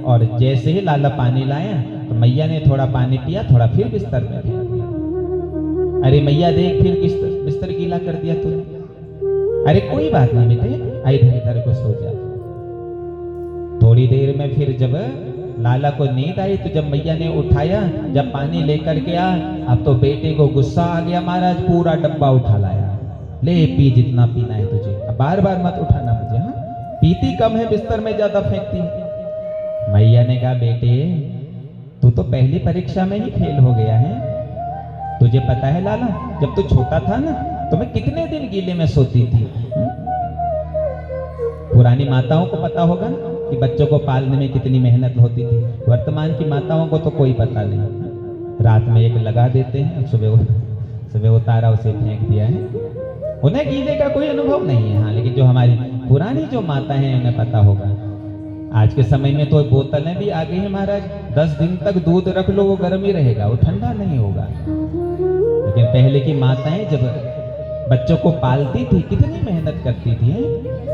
और जैसे ही लाला पानी लाया तो मैया ने थोड़ा पानी पिया, थोड़ा फिर बिस्तर में फेंक दिया। अरे मैया देख फिर बिस्तर गीला कर दिया तूने। अरे कोई बात नहीं बेटे, इधर इधर को सो जा। थोड़ी देर में फिर जब लाला को नींद आई तो जब मैया ने उठाया, जब पानी लेकर के आ, अब तो बेटे को गुस्सा आ गया, महाराज पूरा डब्बा उठा लाया। ले पी जितना पीना है तुझे, अब बार बार मत उठाना मुझे। हाँ पीती कम है, बिस्तर में ज्यादा फेंकती है। मैया ने कहा बेटे तू तो पहली परीक्षा में ही फेल हो गया है। तुझे पता है लाला, जब तू छोटा था ना तो मैं कितने दिन गीले में सोती थी। पुरानी माताओं को पता होगा ना कि बच्चों को पालने में कितनी मेहनत होती थी। वर्तमान की माताओं को तो कोई पता नहीं। रात में एक लगा देते हैं, सुबह उतारा उसे फेंक दिया है। उन्हें गीले का कोई अनुभव नहीं है। हाँ लेकिन जो हमारी पुरानी जो माता हैं उन्हें पता होगा। आज के समय में तो बोतलें भी आ गई हैं महाराज, 10 दिन तक दूध रख लो वो गर्म ही रहेगा, वो ठंडा नहीं होगा। लेकिन पहले की माताएं जब बच्चों को पालती थी कितनी मेहनत करती थी।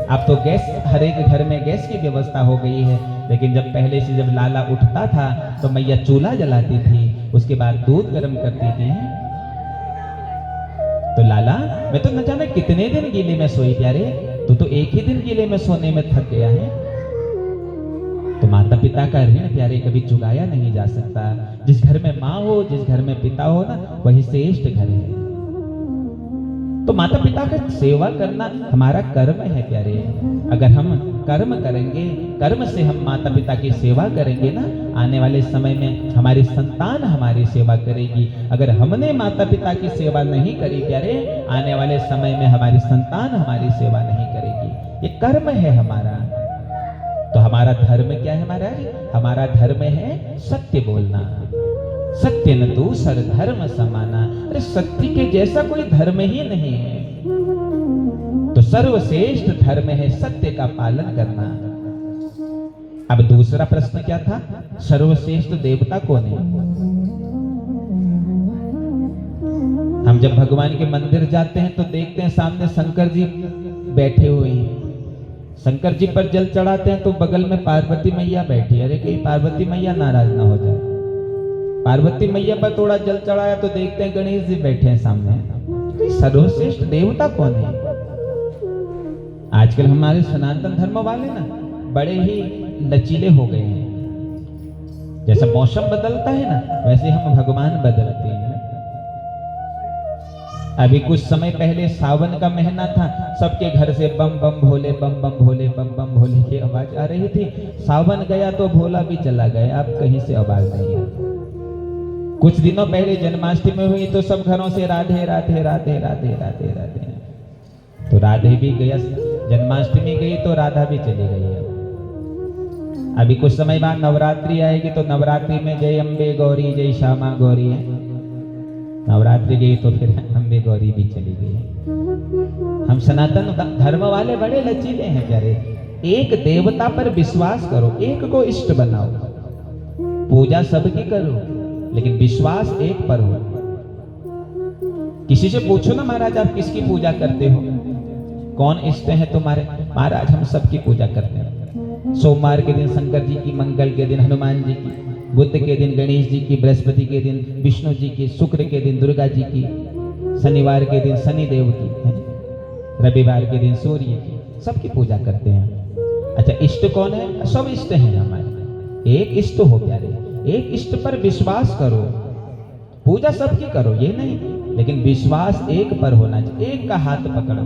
अब तो गैस, हर एक घर में गैस की व्यवस्था हो गई है, लेकिन जब पहले से जब लाला उठता था तो मैया चूल्हा जलाती थी, उसके बाद दूध गर्म करती थी। तो लाला मैं तो न जाने कितने दिन गीले में सोई प्यारे, तू तो एक ही दिन गीले में सोने में थक गया है। तो माता पिता का ऋण प्यारे कभी चुकाया नहीं जा सकता। जिस घर में माँ हो, जिस घर में पिता हो ना, वही श्रेष्ठ घर है। तो माता पिता का सेवा करना हमारा कर्म है प्यारे। अगर हम कर्म करेंगे, कर्म से हम माता पिता की सेवा करेंगे ना, आने वाले समय में हमारी संतान हमारी सेवा करेगी। अगर हमने माता पिता की सेवा नहीं करी प्यारे, आने वाले समय में हमारी संतान हमारी सेवा नहीं करेगी। ये कर्म है हमारा। तो हमारा धर्म क्या है महाराज? हमारा धर्म है सत्य बोलना। सत्य न दूसर धर्म समाना। अरे सत्य के जैसा कोई धर्म ही नहीं है। तो सर्वश्रेष्ठ धर्म है सत्य का पालन करना। अब दूसरा प्रश्न क्या था? सर्वश्रेष्ठ देवता कौन है? हम जब भगवान के मंदिर जाते हैं तो देखते हैं सामने शंकर जी बैठे हुए हैं। शंकर जी पर जल चढ़ाते हैं तो बगल में पार्वती मैया बैठी। अरे कहीं पार्वती मैया नाराज ना हो जाए। पार्वती मैया पर थोड़ा जल चढ़ाया तो देखते हैं गणेश जी बैठे हैं सामने। सर्वश्रेष्ठ देवता कौन है? आजकल हमारे सनातन धर्म वाले ना बड़े ही लचीले हो गए हैं। जैसा मौसम बदलता है ना, वैसे हम भगवान बदलते हैं। अभी कुछ समय पहले सावन का महीना था, सबके घर से बम बम भोले, बम बम भोले, बम बम भोले की आवाज आ रही थी। सावन गया तो भोला भी चला गया, अब कहीं से आवाज नहीं है। कुछ दिनों पहले जन्माष्टमी हुई तो सब घरों से राधे राधे राधे राधे राधे राधे। तो राधे भी गया, जन्माष्टमी गई तो राधा भी चली गई। अभी कुछ समय बाद नवरात्रि आएगी तो नवरात्रि में जय अम्बे गौरी, जय श्यामा गौरी है। नवरात्रि गई तो फिर अम्बे गौरी भी चली गई। हम सनातन धर्म वाले बड़े लचीले हैं प्यारे। एक देवता पर विश्वास करो, एक को इष्ट बनाओ। पूजा सबकी करो लेकिन विश्वास एक पर हो। किसी से पूछो ना महाराज आप किसकी पूजा करते हो, कौन इष्ट है तुम्हारे? महाराज हम सबकी पूजा करते हैं। सोमवार के दिन शंकर जी की, मंगल के दिन हनुमान जी की, बुध के दिन गणेश जी की, बृहस्पति के दिन विष्णु जी की, शुक्र के दिन दुर्गा जी की, शनिवार के दिन शनिदेव की, रविवार के दिन सूर्य की, सबकी पूजा करते हैं। अच्छा इष्ट कौन है? सब इष्ट हैं हमारे। एक इष्ट हो प्यारे, एक इष्ट पर विश्वास करो। पूजा सबकी करो ये नहीं, लेकिन विश्वास एक पर होना चाहिए। एक का हाथ पकड़ो,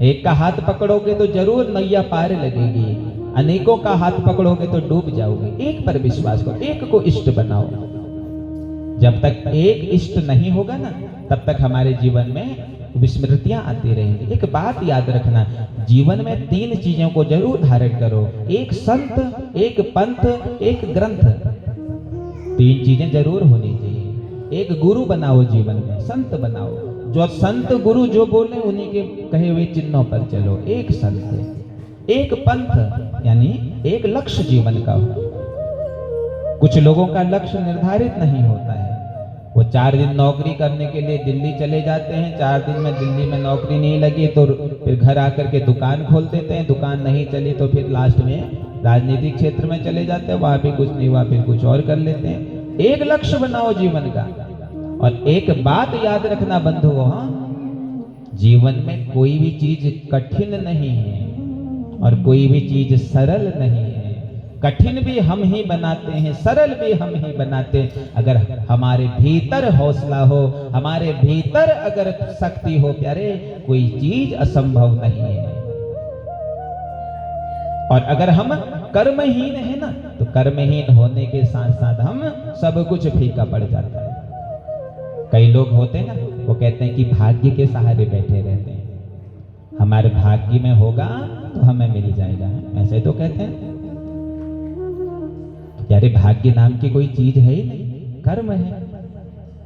एक का हाथ पकड़ोगे तो जरूर नैया पार लगेगी। अनेकों का हाथ पकड़ोगे तो डूब जाओगे। एक पर विश्वास करो, एक को इष्ट बनाओ। जब तक एक इष्ट नहीं होगा ना, तब तक हमारे जीवन में विस्मृतियां आती रहेंगी। एक बात याद रखना, जीवन में 3 चीजों को जरूर धारण करो, एक संत, एक पंथ, एक ग्रंथ। 3 चीजें जरूर होनी चाहिए। एक गुरु बनाओ जीवन में, संत बनाओ, जो संत गुरु जो बोले उन्हीं के कहे हुए चिन्हों पर चलो। एक संत, एक पंथ, यानी एक लक्ष्य जीवन का हो। कुछ लोगों का लक्ष्य निर्धारित नहीं होता है, वो 4 दिन नौकरी करने के लिए दिल्ली चले जाते हैं, 4 दिन में दिल्ली में नौकरी नहीं लगी तो फिर घर आकर के दुकान खोल देते हैं, दुकान नहीं चली तो फिर लास्ट में राजनीतिक क्षेत्र में चले जाते हैं, वहां भी कुछ नहीं हुआ फिर कुछ और कर लेते हैं। एक लक्ष्य बनाओ जीवन का। और एक बात याद रखना बंधुओं, जीवन में कोई भी चीज कठिन नहीं है और कोई भी चीज सरल नहीं है। कठिन भी हम ही बनाते हैं, सरल भी हम ही बनाते हैं। अगर हमारे भीतर हौसला हो, हमारे भीतर अगर शक्ति हो प्यारे, कोई चीज असंभव नहीं है। और अगर हम कर्महीन है ना, तो कर्महीन होने के साथ साथ हम सब कुछ फीका पड़ जाता है। कई लोग होते हैं ना, वो कहते हैं कि भाग्य के सहारे बैठे रहते हैं, हमारे भाग्य में होगा तो हमें मिल जाएगा, ऐसे तो कहते हैं। यारे भाग्य नाम की कोई चीज है ही नहीं, कर्म है।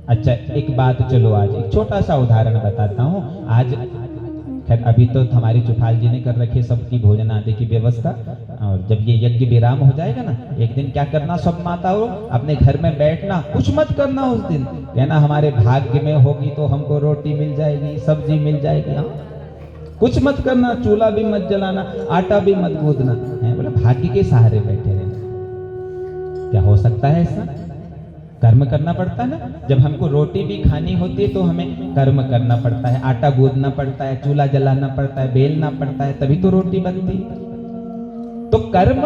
अच्छा एक बात, चलो आज एक छोटा सा उदाहरण बताता हूँ। आज खैर अभी तो हमारी चुफाल जी ने कर रखी सबकी भोजन आदि की व्यवस्था, और जब ये यज्ञ विराम हो जाएगा ना, एक दिन क्या करना, सब माताओं अपने घर में बैठना, कुछ मत करना उस दिन, कहना हमारे भाग्य में होगी तो हमको रोटी मिल जाएगी, सब्जी मिल जाएगी। हाँ, कुछ मत करना, चूल्हा भी मत जलाना, आटा भी मत गूंदना, बोला भाग्य के सहारे बैठे रहना। क्या हो सकता है ऐसा? कर्म करना पड़ता है ना। जब हमको रोटी भी खानी होती है तो हमें कर्म करना पड़ता है, आटा गूंदना पड़ता है, चूल्हा जलाना पड़ता है, बेलना पड़ता है, तभी तो रोटी बनती। तो कर्म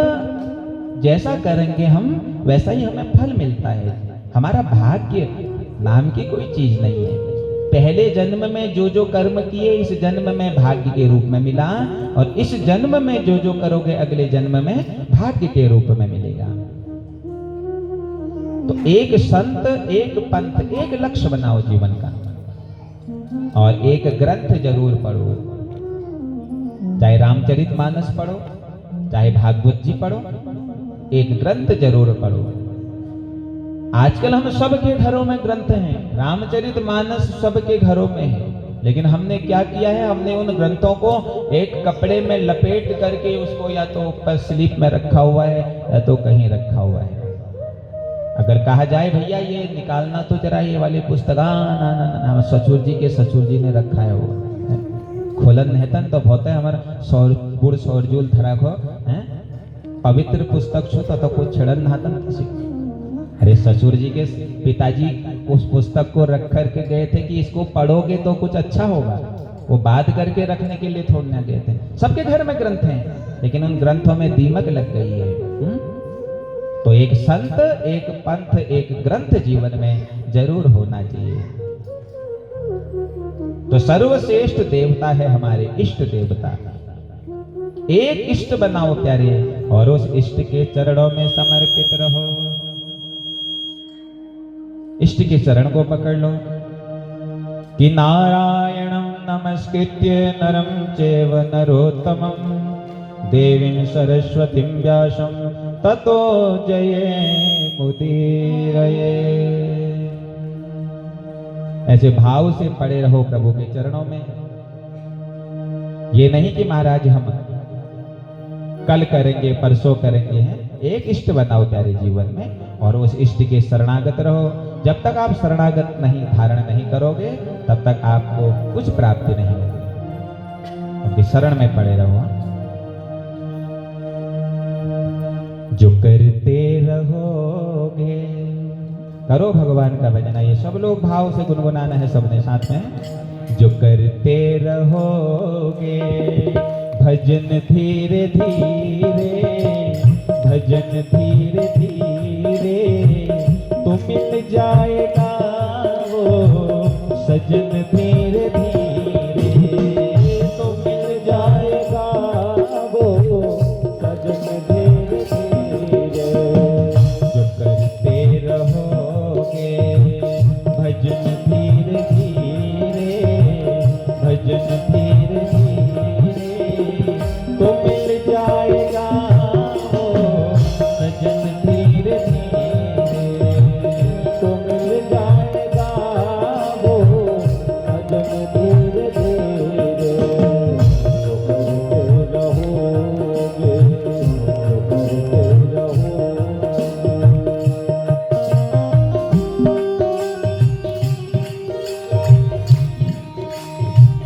जैसा करेंगे हम, वैसा ही हमें फल मिलता है। हमारा भाग्य नाम की कोई चीज नहीं है। पहले जन्म में जो जो कर्म किए, इस जन्म में भाग्य के रूप में मिला, और इस जन्म में जो जो करोगे अगले जन्म में भाग्य के रूप में मिलेगा। तो एक संत, एक पंथ, एक लक्ष्य बनाओ जीवन का, और एक ग्रंथ जरूर पढ़ो। चाहे रामचरितमानस पढ़ो, चाहे भागवत जी पढ़ो, एक ग्रंथ जरूर पढ़ो। आजकल हम सबके घरों में ग्रंथ हैं, रामचरितमानस सबके घरों में है, लेकिन हमने क्या किया है, हमने उन ग्रंथों को एक कपड़े में लपेट करके उसको या तो ऊपर स्लीप में रखा हुआ है या तो कहीं रखा हुआ है। अगर कहा जाए भैया ये निकालना तो जरा ये वाली पुस्तक, ना ना ना, ससुर जी के ससुर जी ने रखा है वो, खोलन नहतन तो बहुत है हमारा बुढ़ सौरजूल धरा को पवित्र पुस्तक छो तो कुछ छड़न नहातन। अरे ससुर जी के पिताजी उस पुस्तक को रख करके गए थे कि इसको पढ़ोगे तो कुछ अच्छा होगा, वो बात करके रखने के लिए छोड़ने गए थे। सबके घर में ग्रंथ हैं, लेकिन उन ग्रंथों में दीमक लग गई है। तो एक संत, एक पंथ, एक ग्रंथ जीवन में जरूर होना चाहिए। तो सर्वश्रेष्ठ देवता है हमारे इष्ट देवता। एक इष्ट बनाओ प्यारे, और उस इष्ट के चरणों में समर्पित रहो। इष्ट के चरण को पकड़ लो कि नारायणं नमस्कृत्य नरं चैव नरोत्तमं देवीं सरस्वतीं व्यासं ततो जये मुदीरये। ऐसे भाव से पड़े रहो प्रभु के चरणों में। ये नहीं कि महाराज हम कल करेंगे, परसों करेंगे, हैं। एक इष्ट बनाओ प्यारे जीवन में, और उस इष्ट के शरणागत रहो। जब तक आप शरणागत नहीं, धारण नहीं करोगे, तब तक आपको कुछ प्राप्ति नहीं होगी। उनके शरण में पड़े रहो। जो करते रहोगे, करो भगवान का भजन। ये सब लोग भाव से गुनगुनाना है सबने साथ में। जो करते रहोगे भजन धीरे धीरे, भजन धीरे